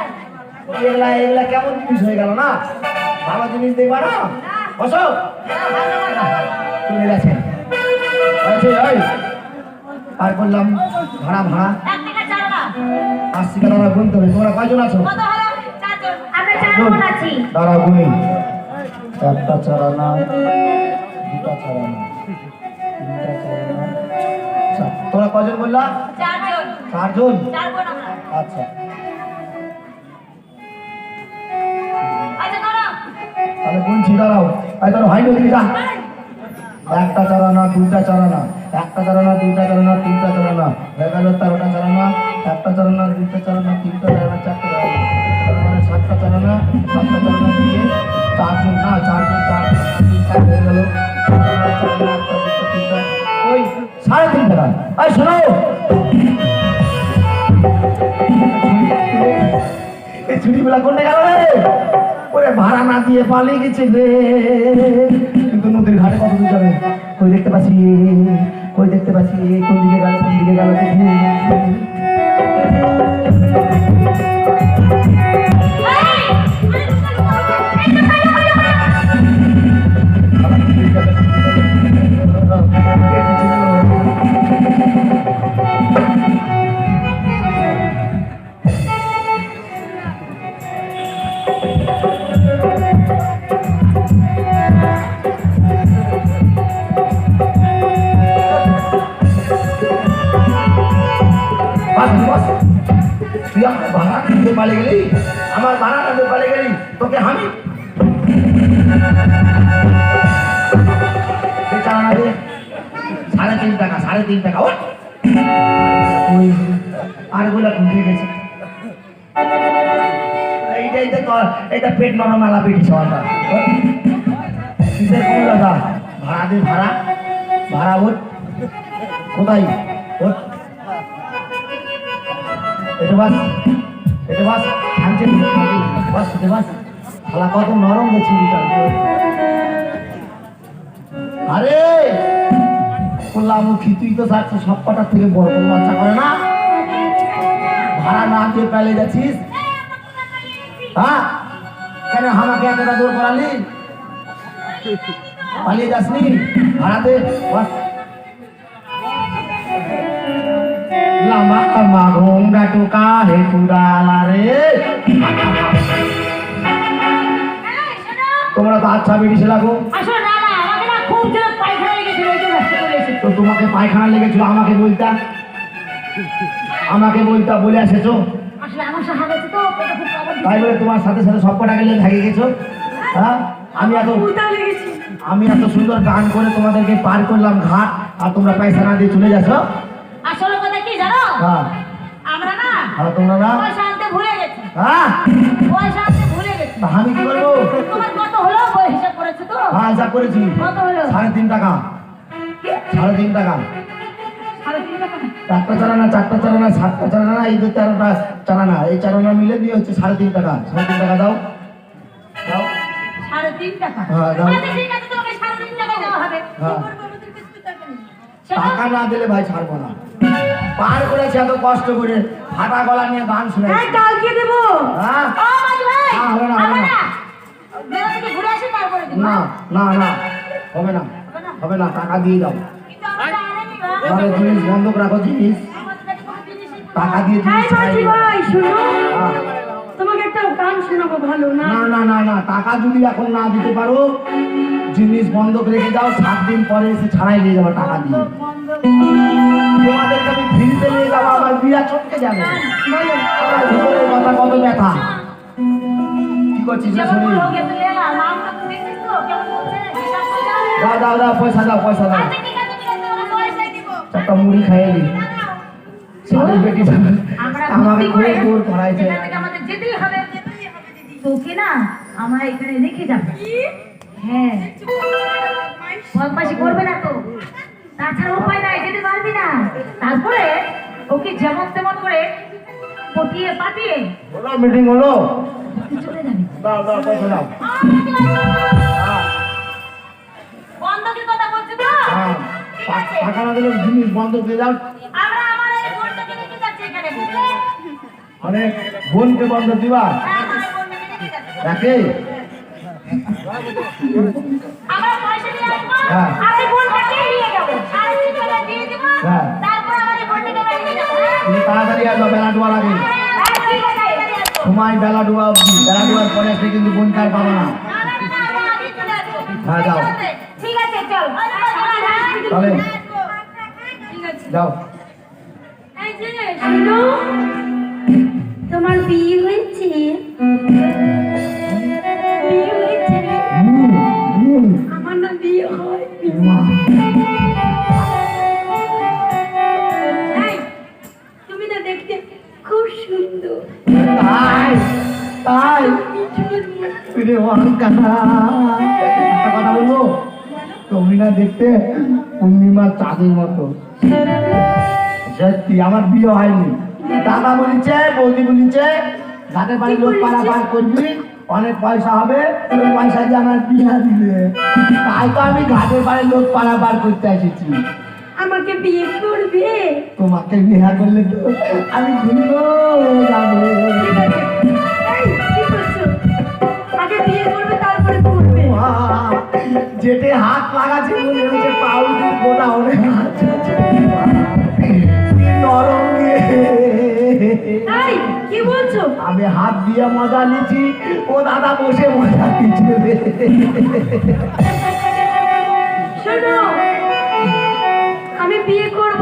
S3: এগুলা এগুলা কেমন জিনিস হয়ে গেল না ভালো জিনিস দেখবা না বসো চলে গেছে আচ্ছা ওই আর বললাম ভাড়া ভাড়া
S1: এক টাকা চালাবা।
S3: 80 টাকা গুনতে হবে তোমরা কয়জন আছো
S1: কত হলো? চারজন। আমরা চারজন আছি।
S3: দাঁড়া গুনি একটা চারানা দুটা চারানা তিনটা চারানা তোমরা কয়জন বললা
S1: চারজন।
S3: চারজন
S1: চারজন আমরা।
S3: আচ্ছা
S1: আচ্ছা দাঁড়াও।
S3: তাহলে গুনছি দাঁড়াও এই ধরো হাইডো দিকে যা একটা চারানা দুইটা চারানা একটা চারানা দুইটা চারানা তিনটা চারানা হয়ে গেল 13টা চারানা একটা চারানা দুইটা চারানা তিনটা চারানা চারটা চারানা মানে 7টা চারানা 7টা চারানা দিয়ে চারজন না চারজন তিনটা হয়ে গেল চারানা একটা দুটো তিনটা ওই 3.5 টাকা এই শোনো এই ছুটিগুলা কোনটা গেল রে ওরে ভাড়া না দিয়ে পালিয়ে গেছে রে কিন্তু নদীর ঘাটে কত দূর যাবে কই দেখতে পাচ্ছি কোন দিকে গেল দেখি তুই আমার ভাড়া নিতে পালে গেলি আমার ভাড়া নিতে পালে গেলি তোকে আমি চালানা দে 3.5 টাকা 3.5 টাকা ওই আর গুলা ঘুমিয়ে গেছে এইটা পেট নরম মেলা পেটি সবাটা কিসের কোন দাদা ভাড়া দে ভাড়া ওঠ কোথায় ওঠ এটা বাস থামছে বাস খালা কত নরম গেছি আরে মুখী তুই তো থাকছো সব কটার থেকে বড় কোনো বাচ্চা করে না ভাড়া না দিয়ে পেলে যাচ্ছিস হ্যাঁ কেন আমাকে এতটা দূর করালি পালিয়ে যাসনি ভাড়াতে বাস lama magong datuka he kudala re তোমরা তো আচ্ছা বেরিয়েছে লাগো
S1: আসলে না না আমাকে না খুব জোর পায়খানা লেগেছিল ওই জন্য রাস্তা চলে এসেছি।
S3: তো তোমাকে পায়খানা লেগেছিল আমাকে বলতা বলে এসেছো
S1: আসলে আমার সাহায্য হচ্ছে তো পেটে খুব কামড়
S3: তাই বলে তোমার সাথে সাথে সব কটা গেলে ভেগে গেছো হ্যাঁ আমি এত সুন্দর গান করে তোমাদেরকে পার করলাম ঘাট আর তোমরা পয়সা না দিয়ে চলে যাচ্ছ
S1: আসলে কথা কি জানো
S3: হ্যাঁ
S1: আমরা না
S3: আর তোমরা না
S1: পয়সা আনতে ভুলে গেছি
S3: হ্যাঁ
S1: পয়সা আনতে ভুলে গেছি
S3: তা আমি কি করবো
S1: তোমার কত হলো বই হিসাব করেছো তো
S3: হ্যাঁ যা করেছি
S1: কত হলো
S3: 3.5 টাকা
S1: কি
S3: 3.5 টাকা
S1: 3.5 টাকা
S3: চারটা চারানা 7টা চারানা এই যে 13টা চারানা এই চারানা মিলে দিয়ে হচ্ছে 3.5 টাকা 3.5 টাকা দাও
S1: 3.5 টাকা
S3: হ্যাঁ, দাও।
S1: আচ্ছা ঠিক আছে তোমাকে 3.5 টাকা দেওয়া হবে
S3: হ্যাঁ।
S1: শোনো,
S3: টাকা না দিলে ভাই ছাড়বো না পার করেছে এত কষ্ট করে, ফাটা গলা নিয়ে গান শুনে।
S4: হ্যাঁ কালকে দেবো।
S3: হ্যাঁ
S1: ও মাঝি ভাই
S3: না, হবে না, হবে
S1: হবে
S3: না।
S1: না মেলা থেকে ঘুরে আসি তারপরে দিব
S3: না না না হবে না, হবে না, টাকা দিয়ে দাও।
S1: কিন্তু আমরা আনেনি বা
S3: তাহলে জিনিস বন্ধক রাখো, জিনিস
S1: আমাদের কাছে কোনো জিনিসই নেই।
S3: টাকা দিয়ে
S4: হ্যাঁ
S3: জিনিস ছাড়াই
S4: মাঝি
S3: দিও।
S4: ভাই শুনো,
S3: হ্যাঁ।
S4: তোমাকে একটা গান শোনাবো ভালো না?
S3: না না না না, টাকা যদি এখন না দিতে পারো, জিনিস বন্ধক রেখে দাও, 7 দিন পরে এসে ছাড়াই নিয়ে যাবো টাকা দিয়ে। তোমাদেরকে আমি ফিরতে নিয়ে যাবো, আমার বিয়া চটকে যাবে।
S4: বলো।
S3: আমার ভিতরের কথা কত ব্যথা। কি করছিস রে
S1: যেমন
S3: শরীর?
S1: বলো গেছে লেলা নামটা তো দেখছিস তো কেমন বলছে হিসাব করে দাও।
S3: দাও দাও দাও, পয়সা দাও, পয়সা দাও।
S1: আচ্ছা ঠিক আছে আমরা পয়সাই দিব।
S3: একটা মুড়ি খাইয়ে দিই। শালির বেটি যাবে।
S1: আমরা
S3: আমাকে
S1: বুদ্ধি করে
S3: খুব জোর করাইছে।
S1: এখান থেকে আমাদের যেতেই হবে দিদি। তোকে না আমরা এখানে রেখে যাব। হ্যাঁ বদমাশি করবে না তো, তাছাড়া উপায় নাই, যেতে পারবি না। তারপরে ওকে যেমন তেমন করে পটিয়ে পাঠিয়ে
S3: হলো, মিটিং হলো।
S1: তুই চলে যাবি।
S3: দাও দাও, পয়সা দাও। হ্যাঁ,
S1: বন্ধকের কথা বলছি তো?
S3: হ্যাঁ।
S1: ঠিক আছে।
S3: টাকা না দিলে জিনিস বন্ধক দিয়ে দাও।
S1: আমরা আমার এই বোনটাকে রেখে যাচ্ছি এখানে, বুঝলে?
S3: অনেক বোনকে বন্ধক দিবা,
S1: হ্যাঁ, আমার এই বোনটাকে রেখে যাচ্ছি।
S3: রাখে।
S1: আমরা পয়সা দিয়ে আসবো,
S3: হ্যাঁ।
S1: আর এই বোনটাকে নিয়ে যাবো। আর এই চিঠিটা দিয়ে দিব,
S3: হ্যাঁ।
S1: তারপর আমার এই বোনটাকে আমরা নিয়ে যাবো, হ্যাঁ?
S3: তুমি তাড়াতাড়ি আসবে, বেলা ডুবা লাগে।
S1: হ্যাঁ, ঠিক আছে, তাড়াতাড়ি আসবো।
S3: সময় বেলা ডুবা অবধি, বেলা ডুবার পরে আসলে কিন্তু বোন কার পাবো না।
S1: না, না, না, আমরা আগেই চলে আসবো।
S3: হ্যাঁ, যাও।
S1: ঠিক আছে, ঠিক আছে, চল।
S3: চলে।
S4: ঠিক আছে।
S3: যাও।
S4: এই যে শুনো, তোমার বিয়ে হয়েছে? বিয়ে হয়েছে? আমার না বিয়ে হয়। এই, তুমি না দেখতে খুব সুন্দর।
S3: তাই তাই রে অহংকার। একটা কথা বলবো, তুমি না দেখতে পূর্ণিমার চাঁদের মতো। সত্যি আমার বিয়ে হয়নি, দাদা বলেছে, বৌদি বলেছে, ঘাটের বাড়ি লোক পারাপার করবি, অনেক পয়সা হবে, ওই পয়সা দিয়ে আমার বিয়ে দিবে। তাই তো আমি ঘাটের বাড়ি লোক পারাপার করতে এসেছি।
S4: আমাকে বিয়ে করবে?
S3: তোমাকে বিয়ে করলে তো আমি ঘুরব যাবো।
S4: ঠিক আছে। এই, কি করছো? আগে বিয়ে করবে তারপরে করবে।
S3: যেতে হাত লাগাচ্ছে মনে হচ্ছে পাউডার গোটা অনেক নরম দিয়ে।
S4: এই, কি বলছো?
S3: আমি হাত দিয়ে মজা নিচ্ছি, ও দাদা বসে মজা নিচ্ছে।
S4: শোনো, আমি বিয়ে করব।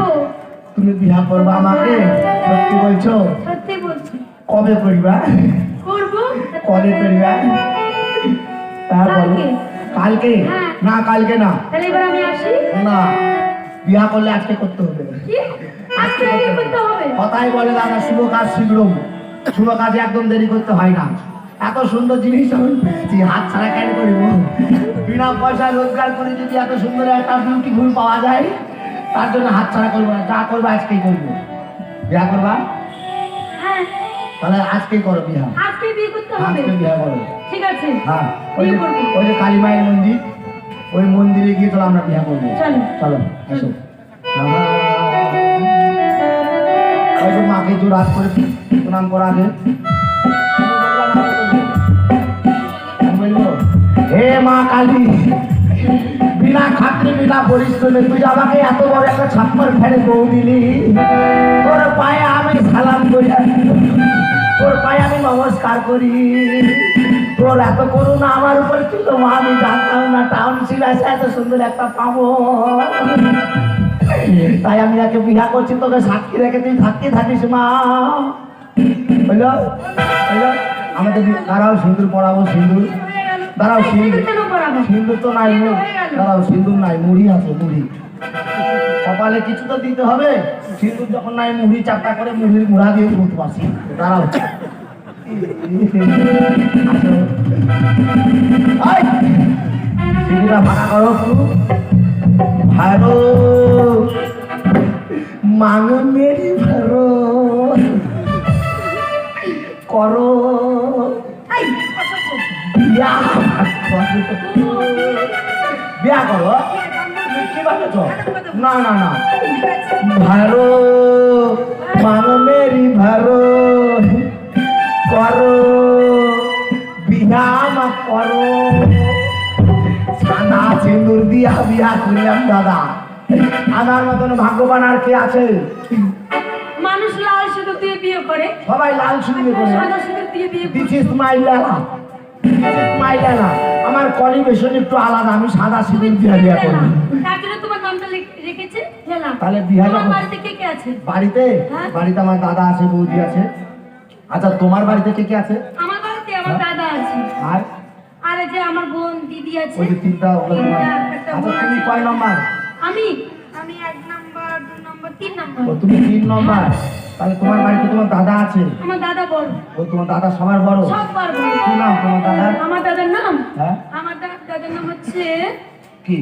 S3: তুমি বিয়া করবা আমাকে? সত্যি বলছো?
S4: সত্যি বলছি।
S3: কবে করবা?
S4: করব।
S3: কবে করবা? তা বলো।
S4: কালকে।
S3: কালকে?
S4: হ্যাঁ।
S3: না কালকে না,
S4: তাহলে এবার আমি আসি।
S3: না বিয়া করলে আজকে করতে হবে।
S4: কি? আজকে বিয়ে করতে হবে?
S3: কথাই বলে দাদা, শুভ কাজ শীঘ্রম। শুভ কাজে একদম দেরি করতে হয় না। এত সুন্দর জিনিস আমি পেয়েছি, হাত ছাড়া কেন করিব? বিনা পয়সা রোজগার করে যদি এত সুন্দর একটা বিউটিফুল পাওয়া যায়, তার জন্য হাত ছাড়া করবো না। যা করবো আজকেই করবো। বিয়া করবা?
S4: হ্যাঁ,
S3: তাহলে আজকেই করো বিয়া।
S4: আজকে বিয়ে করতে হবে।
S3: আজকে বিয়া করো।
S4: ঠিক আছে।
S3: হ্যাঁ, ওই
S4: বিয়ে
S3: যে
S4: করবো।
S3: ওই যে কালী মায়ের মন্দির, ওই মন্দিরে গিয়ে চলো আমরা বিয়া করবো।
S4: চলো।
S3: চলো এসো। ওই যে মাকে জোর হাত করে প্রণাম করা আগে বলবো, হে মা কালী, বিনা খাত্রে বিনা পরিশ্রমে তুই আমাকে এত বড় একটা ছাপ্পার ফেলে বউ দিলি। তোর পায়ে আমি সালাম করি, তোর পায়ে আমি নমস্কার করি। তোর এত করুণা আমার উপরে ছিল মা, আমি জানতাম না টাউনশিপ আছে এত সুন্দর একটা পাবো। তাই আমি একে বিয়া করছি, তোকে সাক্ষী রেখে তুই থাকতে থাকিস মা। বুঝলো বুঝলো? আমাদের দাঁড়াও, সিঁদুর পড়াবো। সিঁদুর দাঁড়াও, সিঁদুর
S4: কেন করাবো?
S3: সিঁদুর তো নাই, দাঁড়াও, সিঁদুর নাই, মুড়ি আছে, মুড়ি। কপালে কিছু তো দিতে হবে। সিঁদুর যখন নাই, মুড়ি চারটা করে মুড়ির মুড়া দিয়ে তুলতে পারছি। দাঁড়াও, সিঁদুরটা ভাড়া করো, ভালো মাঙ মেরি ভালো করো।
S4: এই, অসভ্য।
S3: বিয়া বিয়া করো। তুমি কি ভাবছো? না না না ভারো মানো মেরি ভারো করো বিহাম করো সাদা সিঁদুর দিয়া বিয়া করিলাম দাদা। আমার মতন ভাগ্যবান আর কে আছে?
S4: মানুষ লাল সিঁদুর দিয়ে বিয়ে করে,
S3: সবাই লাল সিঁদুর করে।
S4: সাদা সিঁদুর দিয়ে বিয়ে করে।
S3: দিস ইজ মাই লালা, মাই লালা। আমার কোয়ালিফিকেশন একটু আলাদা, আমি সাদা সিঁদুর দিয়ে বিয়া করি।
S4: তার জন্য তোমার নামটা রেখেছে হেলা।
S3: তাহলে বিয়া
S4: তোমার
S3: যখন
S4: বাড়িতে কে কে আছে?
S3: বাড়িতে
S4: হ্যাঁ।
S3: বাড়িতে আমার দাদা আছে, বৌদি আছে। আচ্ছা তোমার বাড়িতে কে কে আছে?
S4: আমার বাড়িতে আমার দাদা আছে,
S3: আর
S4: আর এই যে আমার বোন দিদি আছে।
S3: ওই যে তিনটা ওগুলো তোমার।
S4: একটা
S3: আচ্ছা
S4: বোন
S3: তুমি
S4: আছে।
S3: কয় নম্বর?
S4: আমি আমি 1 নাম্বার 2 নাম্বার 3 নাম্বার।
S3: ও তুমি 3 নম্বর। তাহলে তোমার বাড়িতে তোমার দাদা আছে।
S4: আমার দাদা বড়,
S3: ও তোমার দাদা সবার বড়।
S4: সব পারবো।
S3: কি নাম তোমার দাদার?
S4: আমার দাদার নাম,
S3: হ্যাঁ
S4: আমার দাদার নাম হচ্ছে
S3: কি?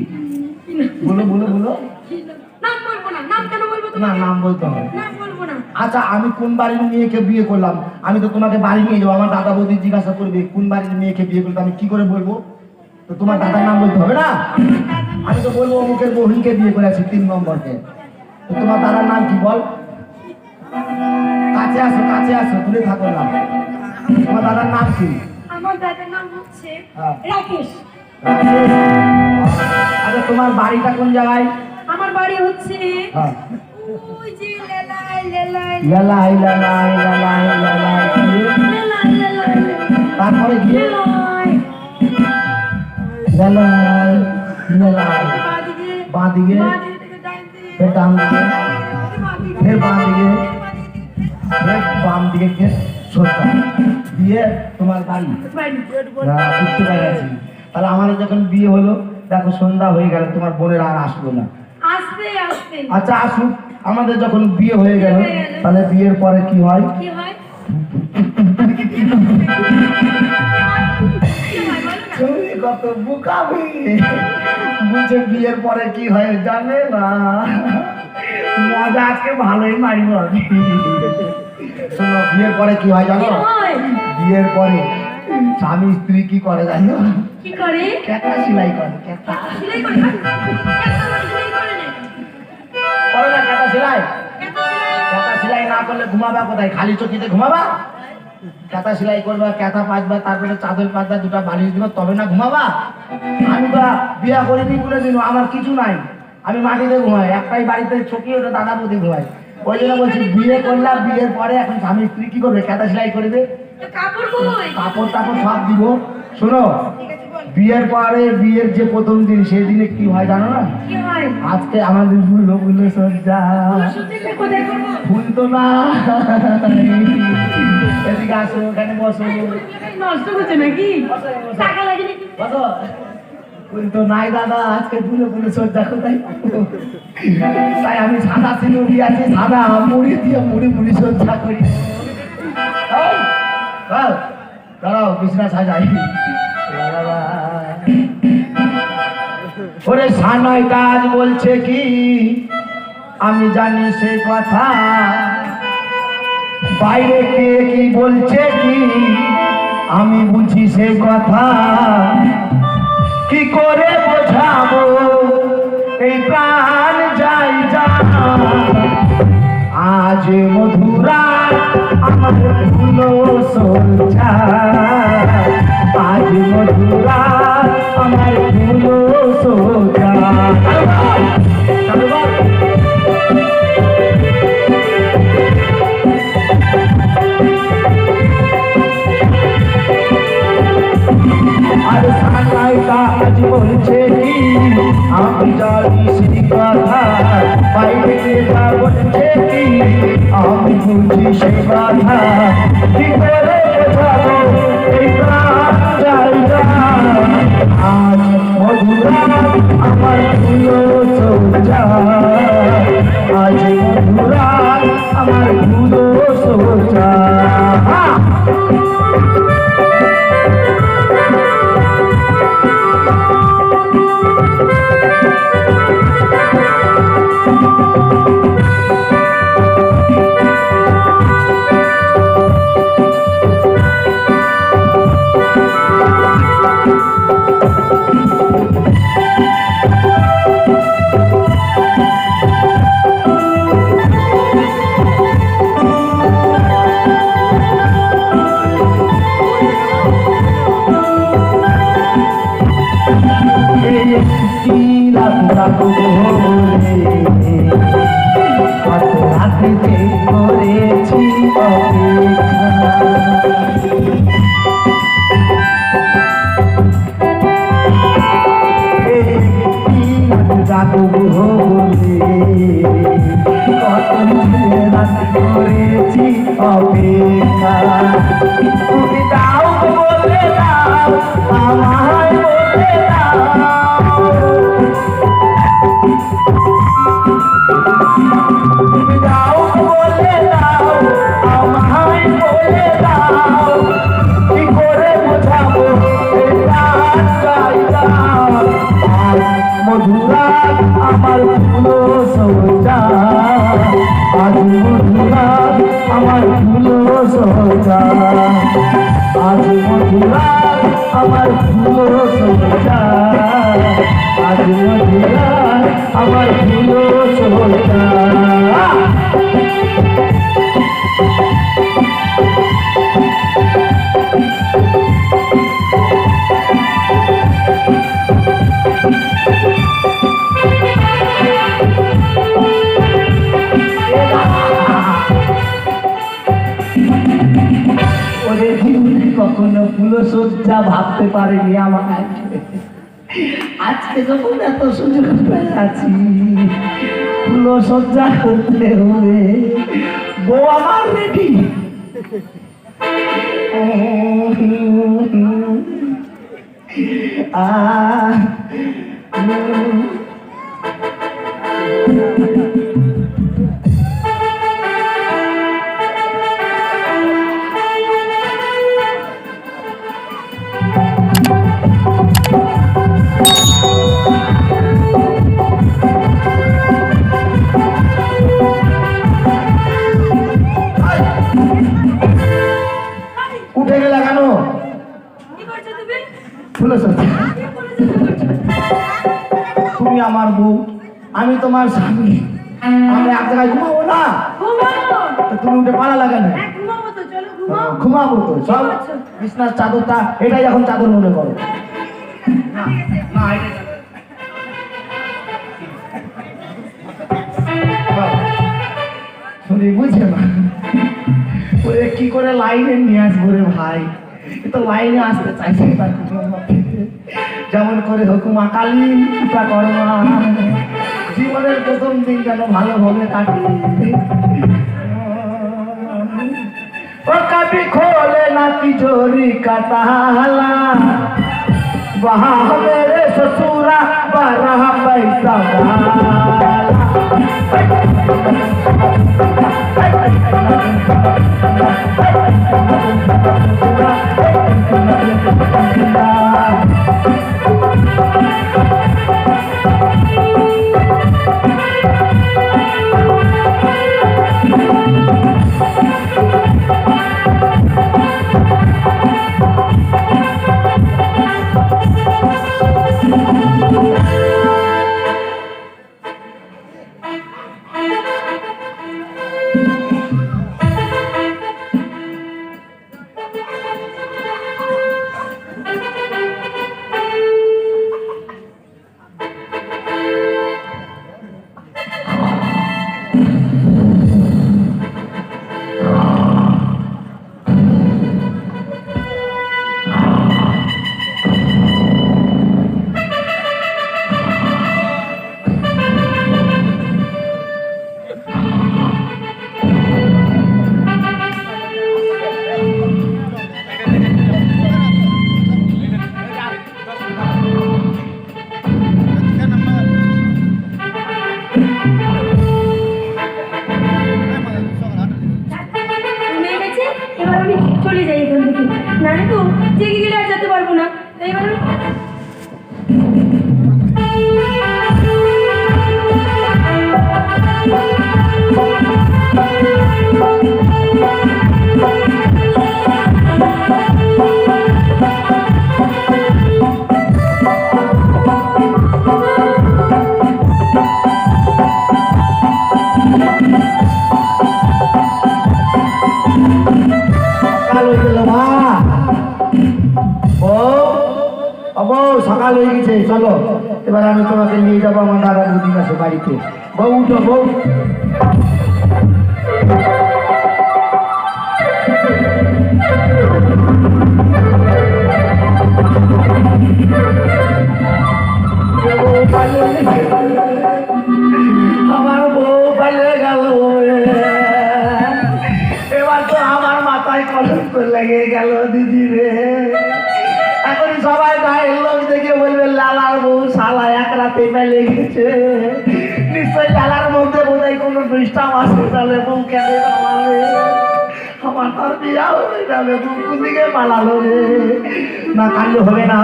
S4: কি নাম?
S3: বলো বলো বলো।
S4: কি নাম? নাম বলবো না। নাম কেন বলবো
S3: না
S4: তোমাকে?
S3: নাম বলতে হবে।
S4: নাম বলবো না।
S3: আচ্ছা আমি কোন বাড়ির মেয়েকে বিয়ে করলাম, আমি তো তোমাকে বাড়ি নিয়ে যাবো, আমার দাদা বৌদি জিজ্ঞাসা করবে কোন বাড়ির মেয়েকে বিয়ে করলাম, আমি কি করে বলবো? তো তোমার দাদার নাম বলতে হবে না? আমি তো বলবো অমুকের বহিনকে বিয়ে করেছি 3 নম্বরকে। তো তোমার দাদার নাম কি বল? কাছে আসো দূরে থাকো না। তোমার দাদার নাম কি?
S4: আমার দাদার নাম হচ্ছে
S3: হ্যাঁ।
S4: রাকেশ।
S3: আচ্ছা তোমার বাড়িটা কোন জায়গায়?
S4: আমার বাড়ি হচ্ছে
S3: হ্যাঁ
S4: ওই যে লেলাই লেলাই
S3: লালাই লালাই লালাই লালাই দিয়ে
S4: লেলাই লেলাই
S3: তারপরে গিয়ে
S4: লেলাই
S3: লালাই লালাই
S4: বাদিকে
S3: বাঁদিকে
S4: বাদিকে থেকে ডান দিকে
S3: ফের ডান দিকে
S4: বাদিকে
S3: ফের বাম দিকে ফের বাম দিকে ফের সোজা দিয়ে তোমার বাড়ি।
S4: বাড়ি।
S3: না, বুঝতে পেরেছি। তাহলে আমাদের যখন বিয়ে হলো, দেখো সন্ধ্যা হয়ে গেল, তোমার বোনের আর আসলো না।
S4: আস্তে আস্তে
S3: আচ্ছা আসুক, আমাদের যখন বিয়ে হয়ে গেল, তাহলে বিয়ের পরে কি হয়?
S4: কি হয়?
S3: তুমি কত বুকাবি, বুঝে বিয়ের পরে কি হয় জানে না। মজা আজকে ভালোই মারিব আমি। শোনো বিয়ের পরে কি হয় জানো?
S4: কি হয়?
S3: বিয়ের পরে স্বামী স্ত্রী কি করে জানো?
S4: কি করে?
S3: ক্যাটা সেলাই করে। ক্যাটা
S4: সেলাই করে না? একটা মানুষ সেলাই করে না।
S3: করে না ক্যাটা সেলাই?
S4: একটা সেলাই
S3: ক্যাটা সেলাই না করলে ঘুমাবা কোথায়? খালি চোখেতে ঘুমাবা? ক্যাটা সেলাই করবা, ক্যাটা পাঁচবা, তারপরে চাদর পাঁচবা, 2টা বালিশ দিবা, তবে না ঘুমাবা? আমি তো বিয়া করিনি কোনোদিনও, আমার কিছু নাই, আমি মাটিতে ঘুমাই। একটাই বাড়িতে চকি, ওটা দাদা বৌদি ঘুমাই। ওই জন্য বলছি বিয়ে করলাম, বিয়ের পরে এখন স্বামী স্ত্রী কি করবে? ক্যাটা সেলাই করবে,
S4: তো কাপড় কই?
S3: কাপড় টাপড় সব দিব। শোনো
S4: ঠিক আছে বল।
S3: বিয়ের পরে বিয়ের যে প্রথম দিন, সেই দিনে কি হয় জানো না?
S4: কি হয়?
S3: আজকে আমাদের ফুল সজ্জা।
S4: সত্যি কোথায় করবো?
S3: ফুল তো না, এদিকে আসো, ওখানে বসো।
S4: নষ্ট করছে নাকি? টাকা লাগে নাকি?
S3: বসো। ফুল তো নাই দাদা, আজকে ফুলে সজ্জা কোথায়? তাই আমি সাদা সিঁদুর দিয়ে আছি, সাদা মুড়ি দিয়ে মুড়ি সজ্জা করি। এই, চল, দাঁড়াও বিছনা সাজাই। ওরে সানাই কাজ বলছে কি, আমি জানি সে কথা, বাইরে কে কি বলছে কি, আমি বুঝি সে কথা। কি করে বোঝাবো এই প্রাণ যাই যা, আজ মধুরা আমার ফুলো সজ্জা, আজ মধুরা আমার ফুলো সজ্জা। আর সানাই কাজ বলছে কি, আমি জানি সেই কথা, বাইরে কে যা বলছে কি, আমি বুঝি সেই কথা। কি করে বোঝাবো এই প্রাণ যাই যা, আজ মধুরা আমার ফুলো সজ্জা, আজ মধুরা আমার ফুলো সজ্জা।
S2: আজ মধুরা আমার ফুল সজ্জা, আজ মধুরা আমার ফুল সজ্জা। ওরে জীবনে কখনো ফুলসজ্জা ভাবতে পারিনি আমার, আজকে যখন এত সুযোগ পেয়ে আছি ফুলসজ্জা করতে হবে। বউ আমার রেডি, উঠে গেলে কেন? ফুলসজ্জা তুমি আমার বউ, আমি তোমার স্বামী, আমরা এক জায়গায় ঘুমাবো না? তো তুমি উঠে পালা লাগানো ঘুমাবো তো সব বিছনার চাদরটা এটাই এখন চাদর মনে করো না, না, এটাই চাদর। শুনি বুঝছে না ওরে কি করে লাইনে নিয়ে আসবো রে ভাই, এ তো লাইনে আসতে চাইছে না, যেমন করে হুকুম আকালি কৃপা করমা, জীবনের প্রথম দিন যেন ভালোভাবে কাটে। ও কাপি খোলে না তিজোরি का ताला, वहाँ मेरे ससुरा बारह पैसा সকাল হয়ে গেছে, চলো এবার আমি তোমাকে নিয়ে যাবো আমার দাদা দিদির কাছে বাড়িতে। বউ উঠো, বউ আমার বউ পালিয়ে গেল, এবার তো আমার মাথায় কলঙ্ক লেগে গেল দিদি রে। এখন সবাই গায়ের লোক দেখে বলবে লালার বউ শালা এক রাতে পেলে গেছে, নিশ্চয়ই লালার মধ্যে বোধহয় কোনো ডিস্টার্ব আছে, তাহলে বউ কেন পালাবে, আমার তার বিয়া হয়ে যাবে, বউ কোন দিকে পালালো রে। না কান্ড হবে না,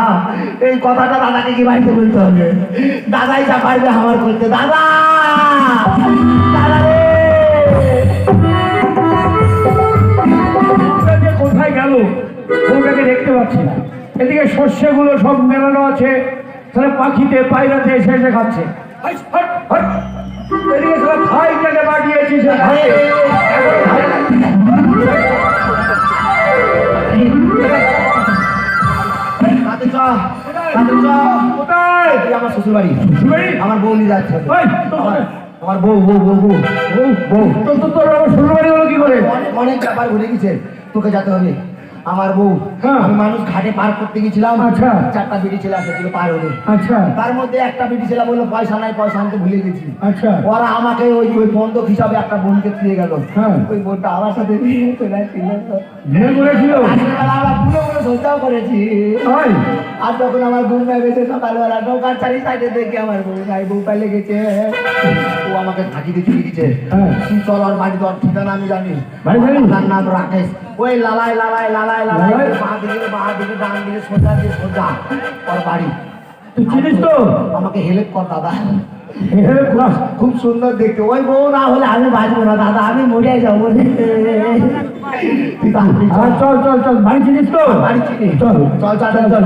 S2: এই কথাটা দাদাকে কি বাড়িতে বলতে হবে, দাদাই যা পারবে আমার করতে। দাদা, দাদা রে কোথায় গেল, বউটাকে দেখতে পাচ্ছি না। এদিকে শস্যগুলো সব মেলানো আছে, তাহলে পাখিতে পায়রাতে এসে এসে খাচ্ছে। হাট, হাট, হাট। এদিকে সব ভাইটাকে বাড়িয়েছি সে খাচ্ছে।
S3: কাতে চ,
S2: কোথায়?
S3: এই আমার শ্বশুর বাড়ি।
S2: শ্বশুরবাড়ি?
S3: আমার বউ নিয়ে যাচ্ছে।
S2: ওই,
S3: আমার বউ বউ বউ বউ বউ
S2: তোর আমার শ্বশুরবাড়ি হলো কি করে?
S3: অনেক ব্যাপার ঘুরে গেছে, তোকে যেতে হবে। আমার বউ,
S2: হ্যাঁ।
S3: আমি মানুষ ঘাটে পার করতে গেছিলাম।
S2: আচ্ছা।
S3: 4টা বিড়ি ছেলে আসছিল পার হলে।
S2: আচ্ছা
S3: তার মধ্যে একটা বিড়ি ছেলে বললো পয়সা নাই, পয়সা আনতে ভুলে গেছি।
S2: আচ্ছা
S3: ওরা আমাকে ওই ওই বন্ধক হিসাবে একটা বোনকে দিয়ে গেল।
S2: হ্যাঁ।
S3: ওই বোনটা আমার সাথে
S2: বিয়ে করেছিল?
S3: রাত্রিবেলা আমরা পুরো পুরো সজ্জাও করেছি।
S2: হয়?
S3: আর তখন আমার ঘুম ভেবেছে সকালবেলা নৌকার চারি সাইডে দেখে আমার বউ নাই, বউ পাইলে গেছে। ও আমাকে ফাঁকি দিয়ে চলে গেছে।
S2: হ্যাঁ।
S3: তুই চল, ওর বাড়ি তোর ঠিকানা আমি জানি।
S2: বাড়ি জানি?
S3: তার নাম রাকেশ। ওই লালাই লালাই লালাই লালাই
S2: লালাই?
S3: বাঁ দিকে ডান দিকে সোজা দিয়ে সোজা ওর বাড়ি।
S2: তুই চিনিস তো?
S3: আমাকে হেল্প কর দাদা,
S2: এখানে ক্লাস।
S3: খুব সুন্দর দেখতে। ওই বউ না হলে আমি বাঁচবো না দাদা, আমি মরে যাবো। তুই তাড়াতাড়ি চল।
S2: চল চল চল, বাড়ি চিনিস তো?
S3: বাড়ি চিনি।
S2: চল
S3: চল চল চল চল।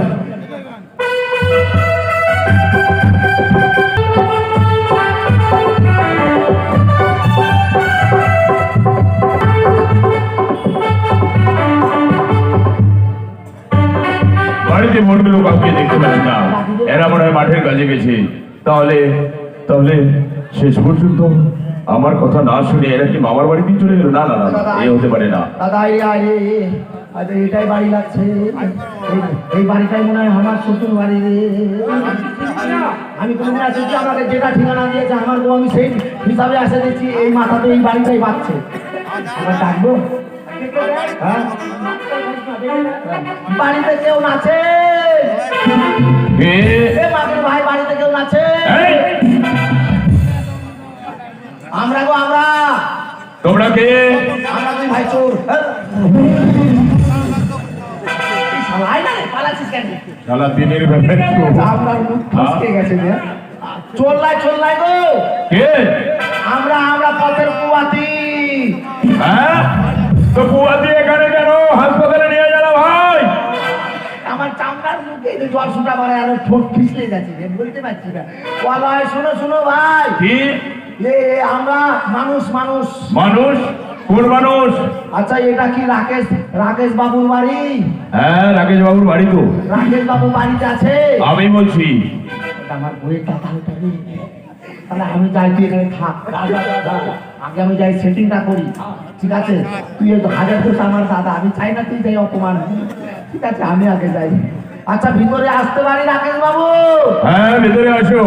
S5: বাড়িতে মোটগুলো কাউকে দেখতে পাচ্ছি না, এরা মনে হয় মাঠের কাজে গেছে। তাহলে তাহলে শেষ পর্যন্ত আমার কথা না শুনে এরা কি মামার বাড়িতে চলে গেল? না না না, এ হতে পারে না।
S3: দাদা আরে এটাই বাড়ি লাগছে। এই বাড়িটাই মনে হয় আমার শ্বশুর বাড়ি রে। আমি কোনদিন আসেছি, আমাকে যেটা ঠিকানা দিয়েছে আমার বউ, আমি সেই হিসাবে আসে দিচ্ছি। এই মাথাতে এই বাড়িটাই বাঁচছে। আমরা ডাকবো? হ্যাঁ? বাড়িতে কেউ নাচে?
S5: কে?
S3: এ মাকে ভাই, বাড়িতে কেউ নাচে?
S5: এই,
S3: আমরা গো, আমরা
S5: তোমরা কে?
S3: আমরা দুই ভাই চোর। এই শালা, আয় না রে, পালাচ্ছিস কেন?
S5: সারা দিনের ব্যাপার তো।
S3: আপনার মুখ ফসকে গেছে রে। চল্লাই গো,
S5: কে?
S3: আমরা পথের কুয়াতি।
S5: হ্যাঁ, তো কুয়া দিয়ে এখানে কেন? হাসপাতালে নিয়ে যাও ভাই।
S3: আমার চামড়ার মুখে এই যে জল সুটা মারে, আর ঠোঁট পিছলে যাচ্ছে রে, বলতে পারছি না। বলাই, শোনো ভাই,
S5: কি
S3: আমরা মানুষ।
S5: মানুষ? কোন মানুষ?
S3: আচ্ছা, এটা কি রাকেশ বাবুর বাড়ি?
S5: হ্যাঁ, রাকেশ বাবুর বাড়ি তো।
S3: রাকেশ বাবু বাড়িতে আছে?
S5: আমি বলছি।
S3: আমার বইয়ের কথা ওটা নেই। তাহলে আমি যাই, তুই এখানে থাক। আগে আমি যাই, সেটিংটা করি। ঠিক আছে? তুই এই 1000 দোষ আমার দাদা, আমি চাই না তুই যাই অপমান। ঠিক আছে, আমি আগে যাই। আচ্ছা, ভিতরে আসতে পারি রাকেশ বাবু?
S5: হ্যাঁ, ভেতরে আসো।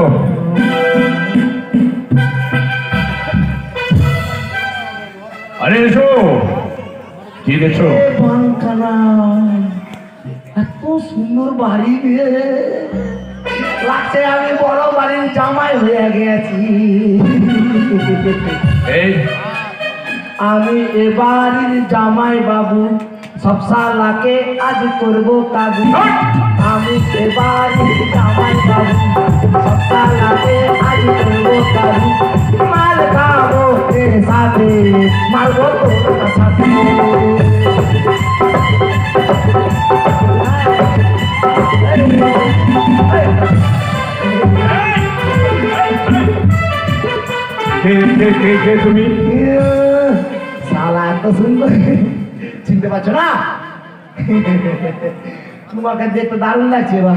S5: আরে এসো। কি দেখছো?
S3: এ বাংখানা, এত সুন্দর বাড়ি রে, লাগছে আমি বড় বাড়ির জামাই হয়ে গেছি।
S5: এই,
S3: আমি এ বাড়ির জামাই বাবু, সব শালাকে আজ করবো কাবু। আমি এ বাড়ির জামাই বাবু, সব শালাকে আজ করবো কাবু। মাল খাবো এর সাথে, মারবো তোর সাথে।
S5: কে তুমি?
S3: শালা এত সুন্দর, চিনতে পারছো না? তোমাকে দেখতে দারুণ লাগছে বা।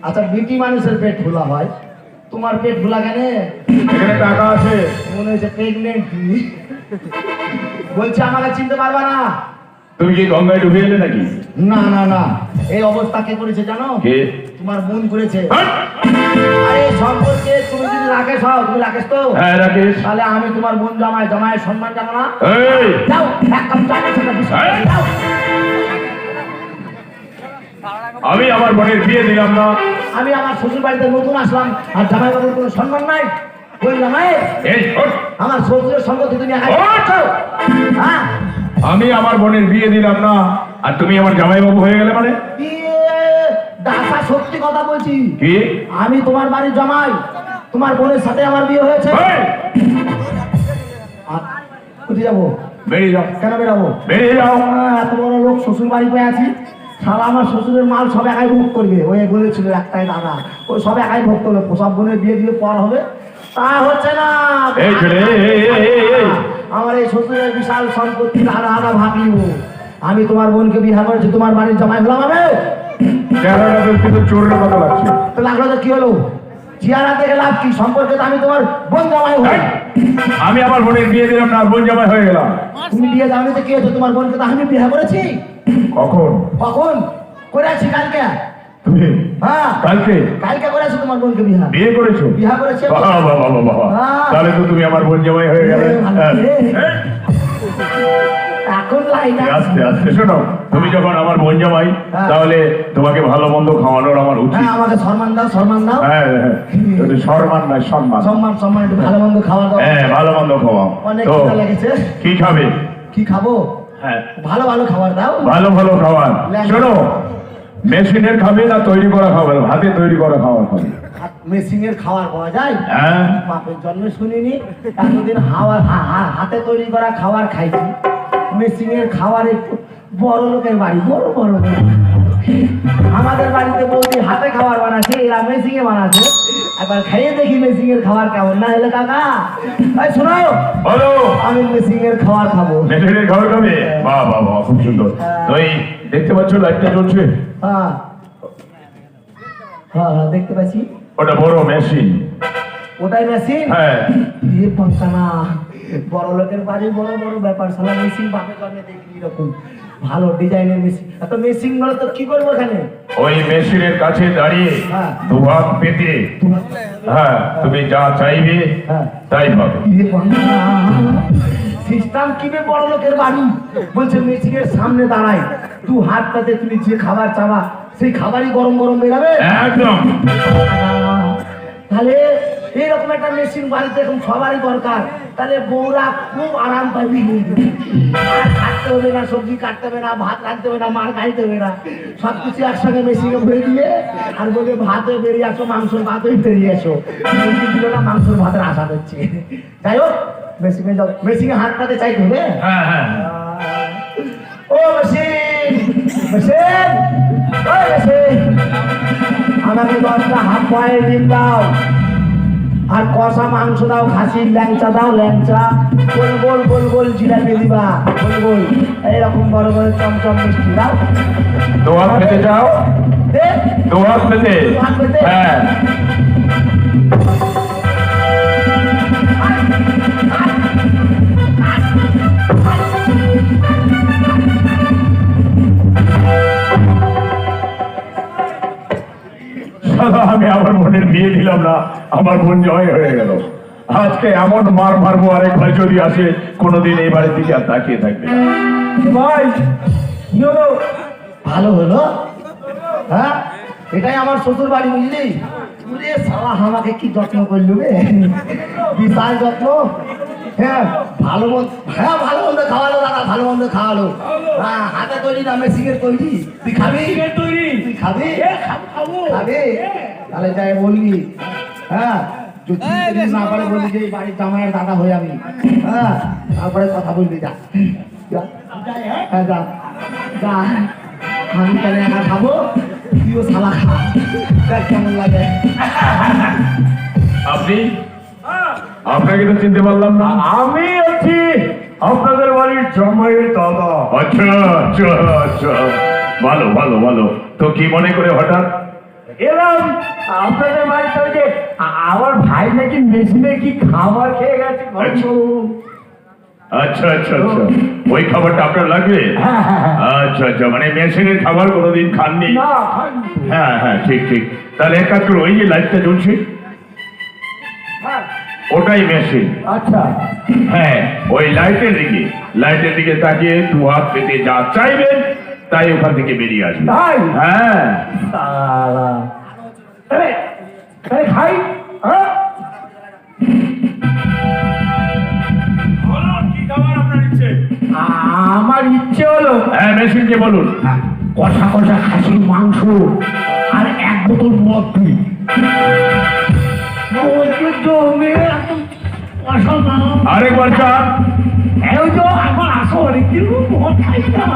S3: আচ্ছা, বিটি মানুষের পেট ফুলা হয়, তোমার পেট ফুলা কেন?
S5: এখানে টাকা আছে।
S3: মনে হচ্ছে প্রেগনেন্ট। বলছি, আমাকে চিনতে পারবা না?
S5: তুমি কি গঙ্গায় ডুবে এলে নাকি?
S3: না, এই অবস্থা কে করেছে জানো?
S5: কে?
S3: তোমার বোন করেছে।
S5: হাট!
S3: আরে সম্পর্কে তুমি যদি রাকেশ হও, তুমি রাকেশ তো?
S5: হ্যাঁ, রাকেশ।
S3: তাহলে আমি তোমার বোন জামাইয়ের সম্মান জানো না?
S5: এই,
S3: যাও, এক কাপ চা নিয়ে সেটা বিস্কুট
S5: এই!
S3: খেয়ে যাও।
S5: আমি আমার বোনের বিয়ে দিলাম না।
S3: আমি আমার শ্বশুর বাড়িতে নতুন আসলাম, আর জামাই বাবুর কোনো সম্মান নাই। ওই জামাই,
S5: এই, ওঠ।
S3: আমার শ্বশুরের সম্পত্তি তুমি
S5: ওঠ!
S3: হ্যাঁ?
S5: আমি আমার বোনের বিয়ে দিলাম না, আর তুমি আমার জামাইবাবু হয়ে গেলে মানে?
S3: দাদা, সত্যি কথা বলছি।
S5: কি?
S3: আমি তোমার বাড়ির জামাই, তোমার বোনের সাথে আমার বিয়ে হয়েছে।
S5: এই,
S3: কোথায় যাবো?
S5: বেরিয়ে যাও,
S3: কেন বেরাবো?
S5: বেরিয়ে যাও।
S3: এত বড় লোক শ্বশুর বাড়ি পেয়ে আছি, সারা আমার শ্বশুরের মাল সব একাই ভোগ করবে। ওই বলেছিল একটাই দাদা, ওই সব একাই ভোগ করবে, সব বোনের বিয়ে দিয়ে পর হবে, তা হচ্ছে না।
S5: এই ছেলে,
S3: আমার এই শ্বশুরের বিশাল সম্পত্তি আধা আধা ভাগ নিব। আমি তোমার বোনকে বিয়ে করেছি, তোমার বাড়ির জামাই হলাম আমি।
S5: চেহারাটা কিন্তু চোরের কথা লাগছে।
S3: তো লাগলো তো কি হলো? চেহারা থেকে লাভ কি? সম্পর্কে তো আমি তোমার বোন জামাই হই।
S5: আমি আমার বোনের বিয়ে দিলাম না, বোন জামাই হয়ে গেলাম।
S3: তুমি বিয়ে যাওনি তো কি হয়েছে? তোমার বোনকে তো আমি বিয়ে করেছি।
S5: কখন?
S3: কখন করেছি? কালকে।
S5: তুমি
S3: হ্যাঁ
S5: কালকে
S3: কালকে করেছি তোমার বোনকে বিয়ে।
S5: বিয়ে করেছো?
S3: বিয়ে করেছি।
S5: বাবা বাবা বাবা, তাহলে তো তুমি আমার বোন জামাই হয়ে গেলে।
S3: এখন লাইন
S5: আস্তে আস্তে শোনো, তুমি যখন আমার বোন জামাই, তাহলে তোমাকে ভালো মন্দ খাওয়ানোর আমার উচিত।
S3: হ্যাঁ, আমাকে সম্মান দাও, সম্মান দাও।
S5: হ্যাঁ হ্যাঁ, এটা সম্মান নয়, সম্মান।
S3: সম্মান সম্মান, একটু ভালো মন্দ খাওয়া দাও।
S5: হ্যাঁ, ভালো মন্দ খাওয়াও।
S3: অনেক
S5: তো
S3: খিদা লেগেছে।
S5: কি খাবে?
S3: কি খাবো?
S5: হ্যাঁ,
S3: ভালো ভালো খাবার দাও।
S5: ভালো ভালো খাবার। শোনো, মেশিনের খাবে না তৈরি করা খাবার? হাতে তৈরি করা খাবার খাবে।
S3: মেশিনের খাবার পাওয়া যায়?
S5: হ্যাঁ,
S3: বাপের জন্মে শুনিনি। এতদিন হাতে তৈরি করা খাবার খাইছি। মেশিনের খাবার একটু বড় লোকের বাড়ি, বড় বড় লোক। আমাদের বাড়িতে বৌদি হাতে খাবার বানাচ্ছে, এরা মেশিনে বানাচ্ছে। একবার খাইয়ে দেখি মেশিনের খাবার কেমন। না হলে কাকা এই শোনো,
S5: বলো।
S3: আমি মেশিনের খাবার খাবো।
S5: মেশিনের খাবার খাবে? বাহ বাহ বাহ, খুব সুন্দর। তো এই দেখতে পাচ্ছ লাইটটা জ্বলছে?
S3: হ্যাঁ হ্যাঁ হ্যাঁ, দেখতে পাচ্ছি।
S5: ওটা বড় মেশিন।
S3: ওটাই মেশিন?
S5: হ্যাঁ,
S3: ইয়ে পাঙ্কানা, বড় লোকের বাড়ি, বড় বড় ব্যাপার। সালা মেশিন বাপের জন্মে দেখি এরকম ভালো ডিজাইনের মেশিন। এত মেশিন গুলো তো কি করবো এখানে?
S5: ওই মেশিনের কাছে দাঁড়িয়ে
S3: হ্যাঁ।
S5: দুহাত পেতে, হ্যাঁ, তুমি যা চাইবে
S3: হ্যাঁ।
S5: তাই পাবে।
S3: ইয়ে পাঙ্কানা, সিস্টেম কিবে বড় লোকের বাড়ি? বলছে মেশিনের সামনে দাঁড়াই, দু হাত পাতে তুমি যে খাবার চাবা সেই খাবারই গরম গরম বেরাবে।
S5: একদম।
S3: তাহলে এইরকম একটা মেশিন বাড়িতে এখন সবারই দরকার। তাহলে বউরা খুব আরাম পাবি। আর কাটতে হবে না, সবজি কাটতে হবে না, ভাত রাখতে হবে না, মার গাইতে হবে না। সবকিছু একসঙ্গে মেশিনে ভরে দিয়ে আর বলে ভাতে বেরিয়ে আসো, মাংসের ভাতই বেরিয়ে এসো। মুরগি দিল না, মাংসের ভাতের আশা করছে। যাই হোক, মেশিনে যাও। মেশিনে হাত পাতে চাইতে হবে।
S5: হ্যাঁ হ্যাঁ,
S3: ও মেশিন, মেশিন, ও মেশিন, আমাকে 10টা হাফ বয়েল ডিম দাও, আর কষা মাংস দাও, খাসির ল্যাংচা দাও, ল্যাংচা, গোল গোল গোল গোল জিলাপি দিবা, গোল গোল এইরকম বড় বড় চমচম মিষ্টি দাও।
S5: দুহাত পেতে যাও,
S3: দে,
S5: দুহাত পেতে।
S3: দুহাত পেতে?
S5: হ্যাঁ, সাদা, আমি আমার বোনের বিয়ে দিলাম না, আমার বোন জয় হয়ে গেল। আজকে এমন মার মারবো, আরেক ভাই যদি আসে কোনোদিন এই বাড়ির দিকে আর তাকিয়ে থাকবে না।
S3: ভাই কি হলো? ভালো হলো। হ্যাঁ, এটাই আমার শ্বশুর বাড়ি, বুঝলি? ওরে শালা, আমাকে কি যত্ন করলো রে, বিশাল যত্ন। হ্যাঁ, ভালো মন্দ, হ্যাঁ ভালো মন্দ খাওয়ালো দাদা, ভালো মন্দ খাওয়ালো। হ্যাঁ, হাতে তৈরি না, মেশিনের তৈরি। তুই খাবি? তুই খাবি? খাবি? তাহলে যাই বলবি। হ্যাঁ, যদি না পারে বলবি যে এই বাড়ির জামাইয়ের দাদা হয়ে আমি। হ্যাঁ, তারপরে কথা বলবি। যা যা, হ্যাঁ যা যা। আমি তাহলে একা খাবো, তুইও শালা খা, দেখ কেমন লাগে।
S5: আপনি, আপনাকে তো চিনতে পারলাম না।
S2: আমি আছি আপনাদের বাড়ির জামাইয়ের দাদা।
S5: আচ্ছা আচ্ছা আচ্ছা, ভালো ভালো ভালো। তো কি মনে করে হঠাৎ?
S2: এলাম আপনাদের বাড়িতে, ওই যে আমার ভাই নাকি মেশিনে কি খাবার খেয়ে গেছে।
S5: আচ্ছা আচ্ছা আচ্ছা, ওই খাবারটা আপনার লাগবে?
S2: হ্যাঁ, হ্যাঁ, হ্যাঁ।
S5: আচ্ছা আচ্ছা, মানে মেশিনের খাবার কোনোদিন খাননি?
S2: না, খাইনি।
S5: হ্যাঁ হ্যাঁ, ঠিক ঠিক। তাহলে এক কাজ করো, ওই যে লাইটটা জ্বলছে
S2: হ্যাঁ,
S5: ওটাই মেশিন।
S2: আচ্ছা,
S5: হ্যাঁ, ওই লাইটের দিকে তাকিয়ে দু হাত পেতে যা চাইবেন তাই ওখান থেকে বেরিয়ে আসবে।
S2: তাই?
S5: হ্যাঁ,
S2: শালা। আরে, আরে খাই। হ্যাঁ, আমার ইচ্ছে হলো
S5: হ্যাঁ, মেশিনকে বলুন
S2: কষা কষা খাসির মাংস আর 1 বোতল মদ পিই। জমে একদম অসাধারণ।
S5: আরেকবার চান?
S2: এই তো এখন আসো, অনেকদিন মদ খাই না।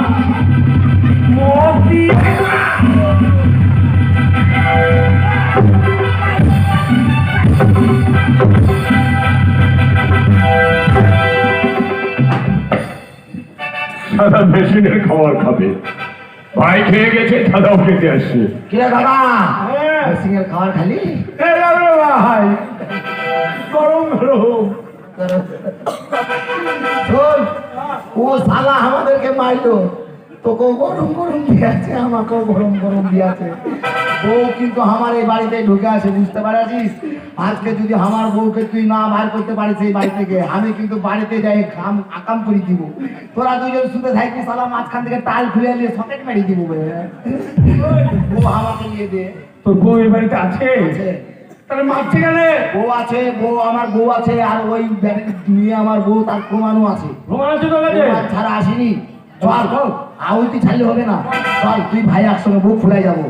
S5: দাদা মেশিনের খাবার খাবে। ভাই খেয়ে গেছে, দাদাও খেতে আসছে।
S3: কে দাদা
S2: হ্যাঁ।
S3: সিঙ্গেল খাবার খালি
S2: এই লাগলো ভাই, গরম গরম।
S3: শোন, ও শালা আমাদেরকে মারলো, তোকেও গরম গরম দিয়েছে, আমাকেও গরম গরম দিয়েছে। বউ কিন্তু আমার এই বাড়িতে ঢুকে আসে, বুঝতে পারছিস? আজকে যদি আমার বউকে তুই না বার করতে পারিস এই বাড়ি থেকে, আমি কিন্তু বাড়িতে যাই আকাম করে দিব। তোরা দুজন শুধু থাকবি, শালা মাঝখান থেকে টাল খুলে নিয়ে সকেট মেরে দিব। বউ আমাকে নিয়ে দে।
S2: তোর বউ এই বাড়িতে আছে?
S3: আছে।
S2: তাহলে মারছে কেন?
S3: বউ আছে, বউ আমার বউ আছে, আর ওই নিয়ে আমার বউ তার প্রমাণও আছে।
S2: প্রমাণ আছে তোর কাছে?
S3: প্রমাণ ছাড়া আসিনি। চল চল, আউতি ছাড়লে হবে না। চল তুই ভাই একসঙ্গে বুক ফুলাই যাবো।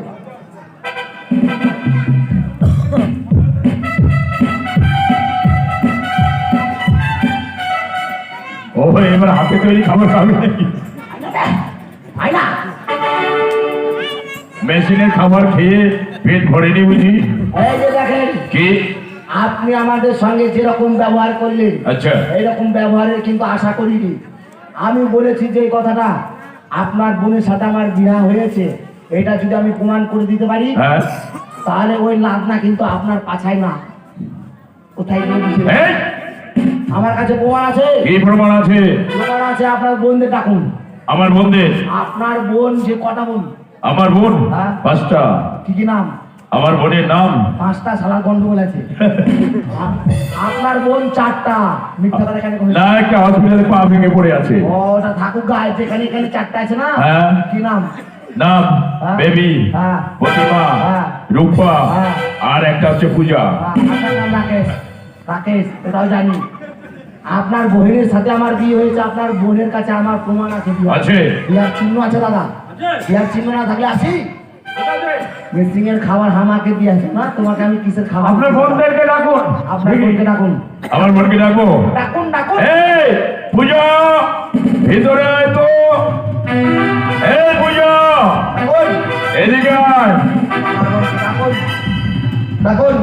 S5: ও এবার হাতে তৈরি খাবার খাবে নাকি?
S3: ভাই না,
S5: মেশিনের খাবার খেয়ে পেট ভরেনি বুঝি?
S3: এই যে দেখেন,
S5: কি?
S3: আপনি আমাদের সঙ্গে যেরকম ব্যবহার করলেন,
S5: আচ্ছা,
S3: এইরকম ব্যবহারের কিন্তু আশা করিনি। আমি বলেছি যে এই কথাটা, আপনার বোনের সাথে আমার বিয়ে হয়েছে, এটা যদি আমি প্রমাণ করে দিতে পারি,
S5: হ্যাঁ।
S3: তাহলে ওই লাদনা কিন্তু আপনার পাছায় না, কোথায় গিয়ে দিয়েছিল।
S5: এই,
S3: আমার কাছে প্রমাণ আছে।
S5: কি প্রমাণ আছে?
S3: প্রমাণ আছে, আপনার বোনদের ডাকুন।
S5: আমার বোনদের?
S3: আপনার বোন যে কটা বোন?
S5: আমার বোন
S3: হ্যাঁ।
S5: 5টা।
S3: কি কি নাম?
S5: আমার বোনের নাম
S3: 5টা শালা গন্ডগোল আছে। আপনার বোন 4টা, মিথ্যা কথা কেন কইলেন?
S5: না, একটা হসপিটালে পা ভেঙে পড়ে আছে।
S3: ওটা থাকুক গায়ে, যেখানে এখানে 4টা আছে না?
S5: হ্যাঁ।
S3: কি নাম?
S5: নাম
S3: হ্যাঁ।
S5: বেবি,
S3: হ্যাঁ।
S5: প্রতিমা,
S3: হ্যাঁ।
S5: রূপা,
S3: হ্যাঁ।
S5: আর একটা হচ্ছে পূজা।
S3: আপনার নাম রাকেশ। রাকেশ, এটাও জানি। আপনার বোনের সাথে আমার বিয়ে হয়েছে, আপনার বোনের কাছে আমার প্রমাণ আছে।
S5: আছে?
S3: বিয়ার চিহ্ন আছে দাদা। বিয়ার চিহ্ন না থাকলে আসি। মেসিং এর খাবার আমাকে দিয়েছে না, তোমাকে আমি কিসের খাবার?
S2: আপনার বোনদেরকে ডাকুন।
S3: আপনার বোনকে ডাকুন।
S5: আমার বোনকে ডাকবো?
S3: ডাকুন ডাকুন।
S5: এই পূজা, ভিতরে আয় তো। এই পূজা,
S3: ডাকুন।
S5: এদিকে আয়।
S3: ডাকুন ডাকুন।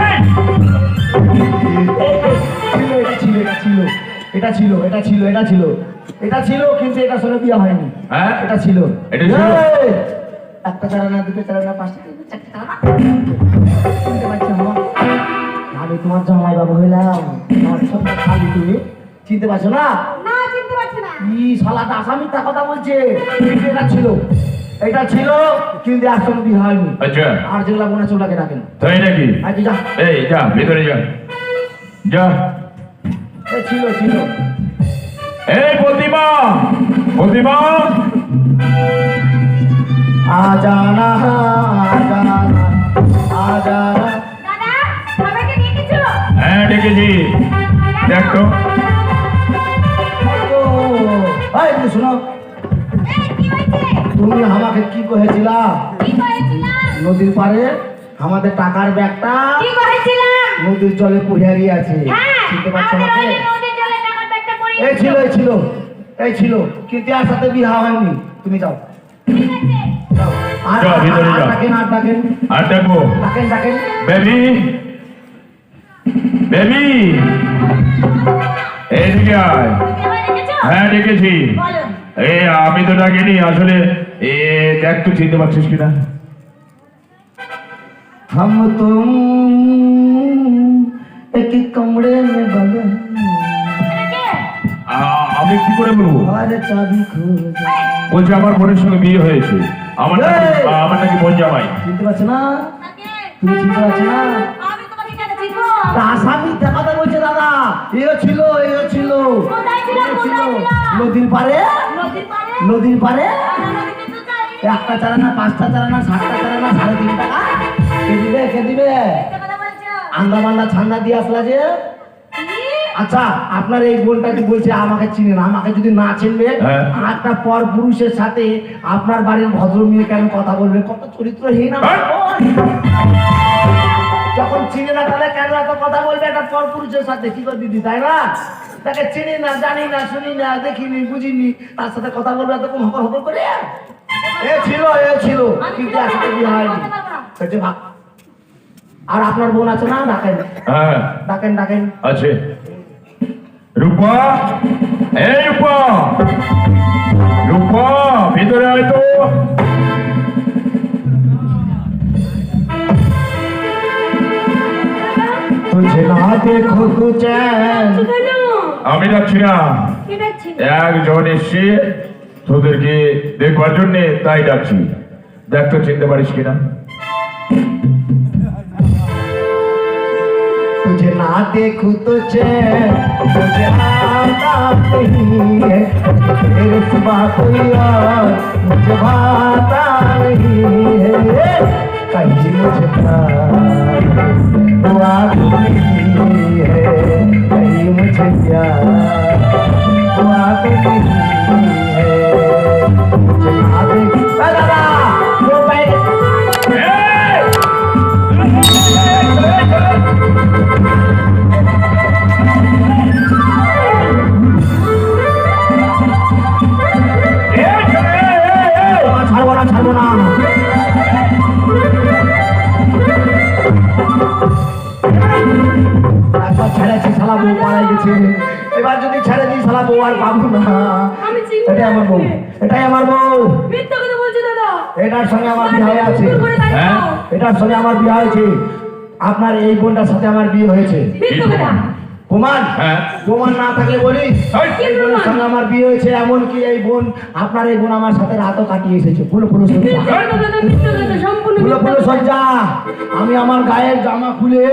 S5: এই,
S3: এটা ছিল এটা ছিল কিন্তু এটা সঙ্গে বিয়ে হয়নি।
S5: হ্যাঁ?
S3: এটা ছিল।
S5: এটা ছিল?
S3: এই! একটা চারানা, দুটো চারানা, 5টা, 4টা চারানা। চিনতে পারছো আমার? আমি তোমার জামাই বাবু হইলাম, আমার সব খালি তুমি চিনতে পারছো না?
S1: না, চিনতে পারছি না।
S3: ই শালাটা আসামিটা কথা বলছে। কিন্তু এটা ছিল কিন্তু একসঙ্গে বিয়ে হয়নি।
S5: আচ্ছা,
S3: আর যেগুলা মনে আছে ওটাকে ডাকেন।
S5: তাই নাকি?
S3: আচ্ছা যা।
S5: এই যা, ভিতরে যা, যা।
S3: এই ছিল।
S5: এই প্রতিমা, প্রতিমা,
S3: আজানা আজানা আজানা।
S1: দাদা, সবাইকে ডেকেছো?
S5: হ্যাঁ ডেকেছি। দেখ তো।
S3: ও, এই তুমি শোনো,
S1: এই, কি হয়েছে?
S3: তুমি আমাকে কি কহেছিলা?
S1: কি করেছিলাম?
S3: নদীর পাড়ে আমাদের টাকার ব্যাগটা
S1: কি করেছিলাম?
S3: নদীর জলে পড়ে গিয়েছে।
S1: হ্যাঁ,
S3: চিনতে পারছো
S1: আমাদের
S3: আমাকে?
S1: ওই যে নদীর জলে টাকার ব্যাগটা পড়ে
S3: এই ছিল
S1: গেছিল।
S3: কিন্তু এর সাথে বিয়ে হয়নি। তুমি যাও
S1: ঠিক আছে।
S3: যাও।
S5: যাও, ভিতরে যাও।
S3: ডাকেন
S5: আর দেখো,
S3: ডাকেন।
S5: বেবি, বেবি, এদিকে আয়।
S1: তুমি আমায় ডেকেছো?
S5: হ্যাঁ ডেকেছি।
S1: বলো।
S5: এ আমি তো ডাকিনি আসলে। এ দেখ তো, চিনতে পারছিস কিনা?
S3: हम तुम एक कमरे में बंद
S1: এটা কে?
S5: আমি কি করে বলবো?
S3: और चाबी खो गई।
S5: বলছে আমার বোনের সঙ্গে বিয়ে হয়েছে, আমার নাকি
S3: এই!
S5: আমার নাকি বোন জামাই।
S3: চিনতে পারছো না?
S1: তাকে?
S3: তুমি চিনতে পারছো না?
S1: আমি তোমাকে কেন চিনবো?
S3: তা আসামি দেখাতে বলছে দাদা। এও ছিল
S1: কোথায় ছিল?
S3: নদীর পাড়ে
S1: নদীর পাড়ে?
S3: নদীর পাড়ে
S1: নদীতে তো যাই।
S3: একটা চারানা, 5টা চারানা, 7টা চারানা, 3.5 টাকা। কে দিবে?
S1: মিথ্যে কথা বলছো।
S3: আন্দা বান্দা ছান্দা দিয়ে আসলা যে।
S1: কি?
S3: আচ্ছা, আপনার এই বোনটা কি বলছে আমাকে চিনে না? আমাকে যদি না চিনবে,
S5: হ্যাঁ।
S3: একটা পর পুরুষের সাথে আপনার বাড়ির ভদ্র মেয়ে কেন কথা বলবে? কত চরিত্রহীন আমার
S5: হ্যাঁ।
S3: বোন। যখন চিনে না তাহলে কেন এত কথা বলবে একটা পর পুরুষের সাথে? কি করে দিদি, তাই না? তাকে চিনি না, জানি না, শুনি না, দেখিনি, বুঝিনি, তার সাথে কথা বলবে এতক্ষণ হকর হকর করে? এ ছিল কিন্তু একসাথে বিয়ে হয়নি। সেটা ভাগ। আর আপনার বোন আছে না, ডাকেন
S5: হ্যাঁ
S3: ডাকেন ডাকেন।
S5: আছে। রূপা, এই রূপা, রূপা ভিতরে আয় তো।
S3: तुझे ना देखो तो चैन।
S4: কেন?
S5: আমি যাচ্ছি না,
S4: কে ডাকছে?
S5: একজন এসে তোদেরকে দেখবার জন্য, তাই ডাকছি। দেখ তো চিনতে পারিস কিনা।
S3: तुझे ना देखूं तो चैन, मुझे आता नहीं है, तेरे सिवा कोई और मुझे भाता नहीं है, कहीं मुझे प्यार हुआ नहीं है, कहीं मुझे प्यार हुआ नहीं है, मुझे ना देखूं। दादा वो पैर ছাড়বো না, ছাড়বো না। একবার ছেড়েছি, শালা বউ পালাই গেছে, এবার যদি ছেড়ে দিই শালা বউ আর পাবো না।
S4: আমি চিনি।
S3: এটাই আমার বউ, এটাই আমার বউ,
S4: মিথ্যা কথা বলছো দাদা।
S3: এটার সঙ্গে আমার বিয়ে আছে,
S4: চুপ করে দাঁড়িয়ে
S5: হ্যাঁ?
S4: যাও।
S3: এটার সঙ্গে আমার বিয়ে হয়েছে, আপনার এই বোনটার সাথে আমার বিয়ে হয়েছে।
S4: মিথ্যা কথা।
S3: প্রমাণ?
S5: হ্যাঁ।
S3: প্রমাণ না থাকলে বলি, এই বোনের সঙ্গে আমার বিয়ে হয়েছে, এমনকি এই বোন, আপনার এই বোন আমার সাথে রাতও কাটিয়ে এসেছে। ফুলো ফুলো সজ্জা,
S4: মিথ্যা কথা, মিথ্যা কথা, সম্পূর্ণ
S3: ফুলো
S4: মিথ্যা
S3: ফুলো
S4: কথা।
S3: সজ্জা। আমি আমার গায়ের জামা খুলে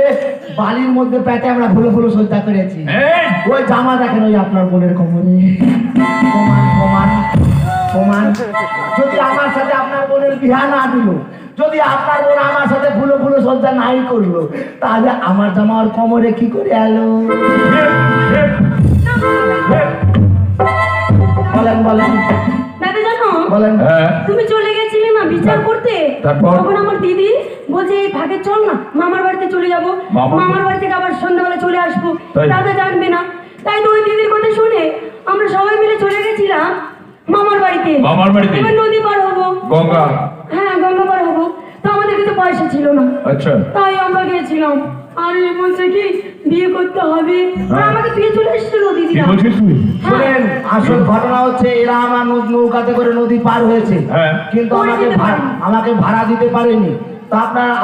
S3: বালির মধ্যে পেটে আমরা ফুলো ফুলো সজ্জা করেছি।
S5: এই,
S3: ওই জামা দেখেন, ওই আপনার বোনের কোমরে। প্রমাণ প্রমাণ প্রমাণ। যদি আমার সাথে আপনার বোনের বিয়া না দিল, যদি আপনার বোন আমার সাথে ফুলো ফুলো সজ্জা নাই করলো, তাহলে আমার জামা ওর কোমরে কি করে এলো? বলেন বলেন
S4: দাদা জানো,
S3: বলেন।
S5: হ্যাঁ,
S4: তুমি চলে গেছিলে না বিচার করতে,
S5: তারপর?
S4: তখন আমার দিদি বলছে এই ভাগে চল না, মামার বাড়িতে চলে যাবো, মামার বাড়ি থেকে আবার সন্ধ্যাবেলা চলে আসবো,
S5: তাই?
S4: দাদা জানবে না। তাই তো ওই দিদির কথা শুনে আমরা সবাই মিলে চলে গেছিলাম মামার বাড়িতে।
S5: মামার বাড়িতে?
S4: এবার নদী পার হবো।
S5: গঙ্গা।
S4: হ্যাঁ, গঙ্গা পার হবো। তো আমাদের কাছে পয়সা ছিল না,
S5: আচ্ছা,
S4: তাই আমরা গিয়েছিলাম। আর এ বলছে কি বিয়ে করতে হবে, আর আমাকে দিয়ে চলে এসেছিল
S5: কি
S4: দিদিরা।
S5: বলছিস তুই?
S3: শুনেন, আসল ঘটনা হচ্ছে এরা আমার নৌকাতে করে নদী পার হয়েছে,
S5: হ্যাঁ।
S3: কিন্তু
S4: করে দিতে পারেনি।
S3: আমাকে ভাড়া দিতে পারেনি। তো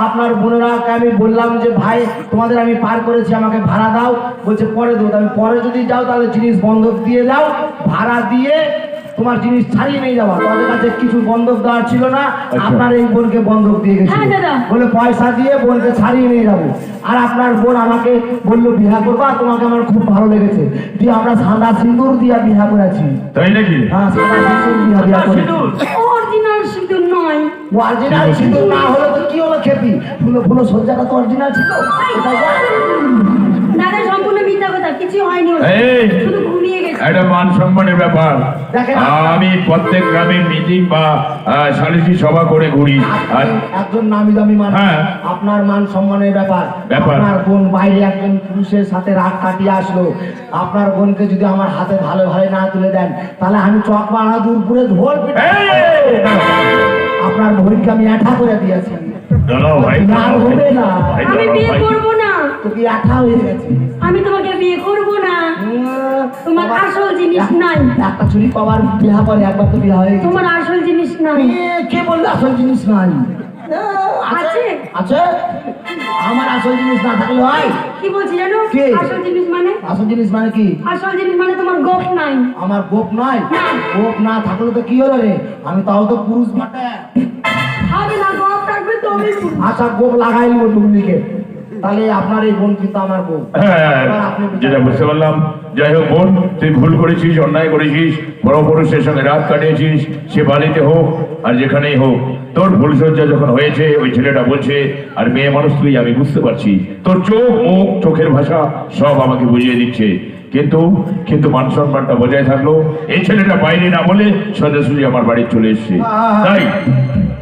S3: আপনার বোনেরাকে আমি বললাম যে ভাই তোমাদের আমি পার করেছি, আমাকে ভাড়া দাও। বলছে পরে দেবো। আমি পরে যদি যাও তাহলে জিনিস বন্ধক দিয়ে দাও, ভাড়া দিয়ে তোমার জিনিস ছাড়িয়ে নিয়ে যাওয়া। তাদের কাছে কিছু বন্ধক দেওয়ার ছিল না, আপনার এই বোনকে বন্ধক দিয়ে গেছে।
S4: হ্যাঁ দাদা।
S3: বলে পয়সা দিয়ে বোনকে ছাড়িয়ে নিয়ে যাবো। আর আপনার বোন আমাকে বললো বিয়া করবা, তোমাকে আমার খুব ভালো লেগেছে, দিয়ে আমরা সাদা সিঁদুর দিয়ে বিয়া করেছি।
S5: তাই নাকি?
S3: হ্যাঁ, সাদা সিঁদুর দিয়ে বিয়া করেছি।
S4: অরিজিনাল সিঁদুর নয়।
S3: অরিজিনাল সিঁদুর না হলে তো কি হলো খেপি, ফুলো ফুলো সজ্জাটা তো অরিজিনাল ছিল। ওটাই যা।
S4: দাদা সম্পূর্ণ মিথ্যা কথা, কিছু হয়নি ওর।
S5: এই,
S4: শুধু ঘুমিয়ে গেছে।
S5: একটা মান সম্মানের ব্যাপার।
S3: দেখেন,
S5: আমি প্রত্যেক গ্রামে মিটিং বা সালিসি সভা করে ঘুরি। আর
S3: আপনি একজন নামি দামি মানুষ,
S5: হ্যাঁ।
S3: আপনার মান সম্মানের ব্যাপার।
S5: ব্যাপার।
S3: আপনার বোন বাইরে একজন পুরুষের সাথে রাত কাটিয়ে আসলো, আপনার বোনকে যদি আমার হাতে ভালো ভালো না তুলে দেন, তাহলে আমি চক পাড়া দূরপুরে ঢোল পিটে
S5: এই,
S3: আপনার বোনকে আমি এঠা করে দিয়েছি।
S5: দাঁড়াও ভাই,
S3: না হবে না,
S5: ভাই,
S4: আমি
S5: দাঁড়াও
S4: বিয়ে
S5: ভাই।
S4: করবো না,
S3: তো কি এঠা হয়ে গেছে।
S4: আমি তোমাকে বিয়ে করবো না। তোমার আসল জিনিস নাই।
S3: একটা চুরি পাওয়ার বিয়া করে, একবার তো বিয়া হয়ে গেছে।
S4: তোমার আসল জিনিস নাই।
S3: কে বললো আসল জিনিস নাই?
S4: আছে?
S3: আছে। আমার আসল জিনিস না থাকলে হয়?
S4: কি বলছি জানো?
S3: কি?
S4: আসল জিনিস মানে?
S3: আসল জিনিস মানে কি?
S4: আসল জিনিস মানে তোমার গোপ নাই।
S3: আমার গোপ নয়?
S4: না।
S3: গোপ না থাকলে তো কি হলো রে, আমি তাও তো পুরুষ বটে।
S4: হবে না, গোপ থাকবে তো আমি পুরুষ।
S3: আচ্ছা, গোপ লাগাই নিব ডুপ্লিকেট, তাহলে আপনার এই বোন কিন্তু আমার বোন।
S5: হ্যাঁ,
S3: এবার আপনি বিচার
S5: যেটা
S3: করুন।
S5: বুঝতে পারলাম। যাই হোক বোন, তুই ভুল করেছিস, অন্যায় করেছিস, বড় পুরুষের সঙ্গে রাত কাটিয়েছিস, সে বাড়িতে হোক আর যেখানেই হোক। তোর ভুল সজ্জা যখন হয়েছে, ওই ছেলেটা বলছে, আর মেয়ে মানুষ তুই, আমি বুঝতে পারছি, তোর চোখ মুখ চোখের ভাষা সব আমাকে বুঝিয়ে দিচ্ছে। কিন্তু কিন্তু মান সম্মানটা বজায় থাকলো। এই ছেলেটা বাইরে না বলে সোজাসুজি আমার বাড়ি চলে এসছে। তাই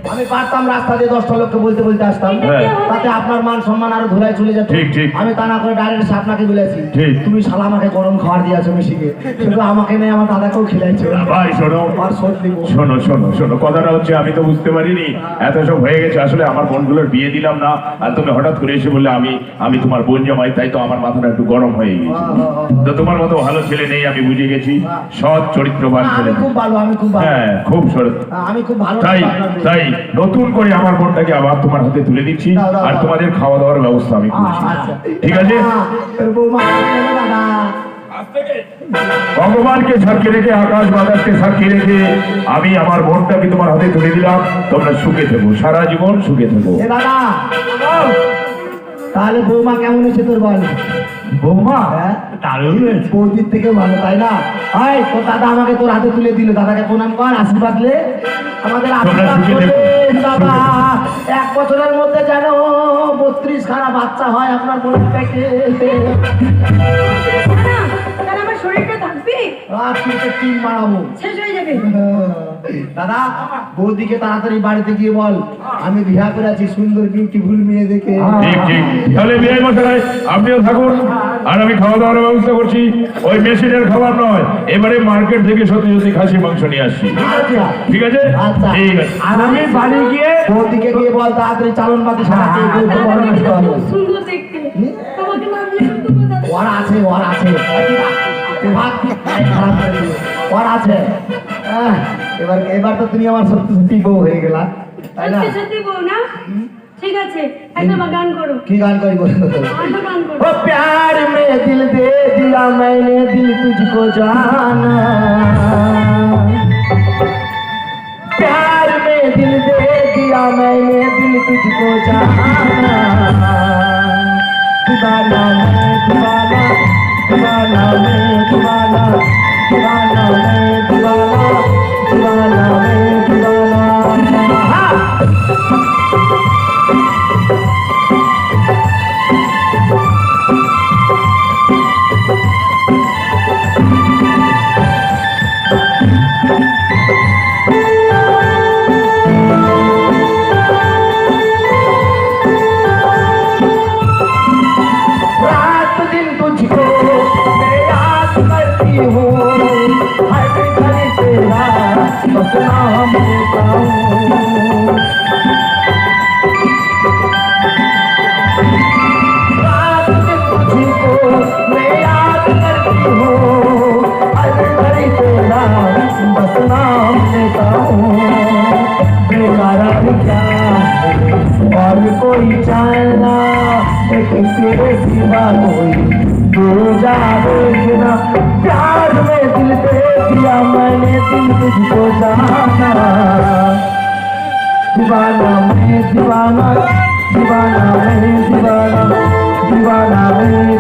S3: আমি পারতাম রাস্তা দিয়ে 10টা লোককে বলতে বলতে আসতাম,
S5: হ্যাঁ।
S3: তাতে আপনার মান সম্মান আরো ধুলায় চলে যেত।
S5: ঠিক, ঠিক।
S3: আমি তা না করে ডাইরেক্ট আপনাকে বলেছি,
S5: ঠিক।
S3: তুমি শালা আমাকে গরম খাবার দিয়েছো মিশিকে, শুধু আমাকে নেই আমার দাদাকেও খেলাইছো।
S5: ভাই শোনো
S3: আর শোধ দিব।
S5: শোনো শোনো শোনো, কথাটা হচ্ছে আমি তো বুঝতে পারিনি এত সব হয়ে গেছে। আসলে আমার বোনগুলোর বিয়ে দিলাম না, আর তুমি হঠাৎ করে এসে বললে আমি তোমার বোন জামাই, তাই তো আমার মাথাটা একটু গরম হয়ে গেছে। তো তোমার মতো ভালো ছেলে নেই, আমি বুঝে গেছি। সৎ চরিত্রবান ছেলে।
S3: আমি খুব ভালো, আমি খুব ভালো,
S5: হ্যাঁ, খুব সৎ।
S3: আমি খুব ভালো।
S5: তাই তাই নতুন করে আমার বোনটাকে আবার তোমার হাতে তুলে দিচ্ছি,
S3: দাও, দাও,
S5: আর
S3: দাও।
S5: তোমাদের খাওয়া দাওয়ার ব্যবস্থা আমি করছি।
S3: আচ্ছা
S5: ঠিক আছে?
S3: তোর বৌমা দাদা,
S5: ভগবানকে সাক্ষী রেখে, আকাশ বাতাসকে সাক্ষী রেখে আমি আমার বোনটাকে তোমার হাতে তুলে দিলাম। তোমরা সুখে থেকো, সারা জীবন সুখে থেকো।
S3: এ দাদা, তাহলে বৌমা কেমন হয়েছে তোর বল?
S2: বৌমা
S3: হ্যাঁ?
S2: দারুণ হয়েছে।
S3: বৌদির থেকে ভালো, তাই না? আয় তোর দাদা আমাকে তোর হাতে তুলে দিল, দাদাকে প্রণাম কর, আশীর্বাদ লে। আমাদের আশীর্বাদ
S5: সুখে থেকো।
S3: করবেন দাদা। 1 বছরের মধ্যে যেন 32 খানা বাচ্চা হয় আপনার বোনের থেকে।
S4: তাহলে আমার শরীরটা থাকবে,
S3: আর তুই তো টিম মারাবো।
S4: শেষ হয়ে যাবে।
S3: দাদা, বৌদিকে তাড়াতাড়ি বাড়িতে গিয়ে বল আমি বিয়া করে আছি সুন্দর বিউটিফুল মেয়ে দেখে।
S5: ঠিক ঠিক। তাহলে বিয়ে মশাই আপনিও থাকুন, আর আমি খাওয়া দাওয়ার ব্যবস্থা করছি। ওই মেশিনের খাবার নয়, এবারে মার্কেট থেকে সত্যি সত্যি খাসি মাংস নিয়ে আসছি।
S3: আচ্ছা
S5: ঠিক আছে?
S3: আচ্ছা।
S5: ঠিক আছে।
S3: আর আমি বাড়ি গিয়ে বৌদিকে গিয়ে বল তাড়াতাড়ি চালন বাতি সারাতে বলতে বড় নষ্ট হবে।
S4: খুব সুন্দর দেখতে, তোমাকে মানিয়ে শুনতে বলতে
S3: ওর আছে, ওর আছে, ভাত খারাপ করে দিল। ওর আছে। এবার তো তুমি আমার সত্যি সত্যি বউ হয়ে গেলা, তাই না?
S4: সত্যি সত্যি বউ না? ঠিক আছে, একটা গান করো,
S3: কি গান করি বলো?
S4: একটা গান করো।
S3: ओ प्यार में दिल दे दिया मैंने, दिल तुझको जाना। प्यार में दिल दे दिया मैंने, दिल तुझको जाना। दीवाना मैं दीवाना, दीवाना मैं दीवाना, दीवाना मैं दीवाना, दीवाना मैं दीवाना। हाँ। रात दिन तुझको मैं याद करती हूँ, हर घड़ी तेरा बस नाम लेता हूँ। रात दिन तुझको मैं याद करती हूँ, हर घड़ी तेरा बस नाम लेता हूँ। बेकरार क्या और कोई चाहना, एक तेरे सिवा कोई दूजा देखना। प्यार में दिल दे दिया मैंने, दिल तुझको जाना। दीवाना मैं दीवाना, दीवाना मैं दीवाना, दीवाना मैं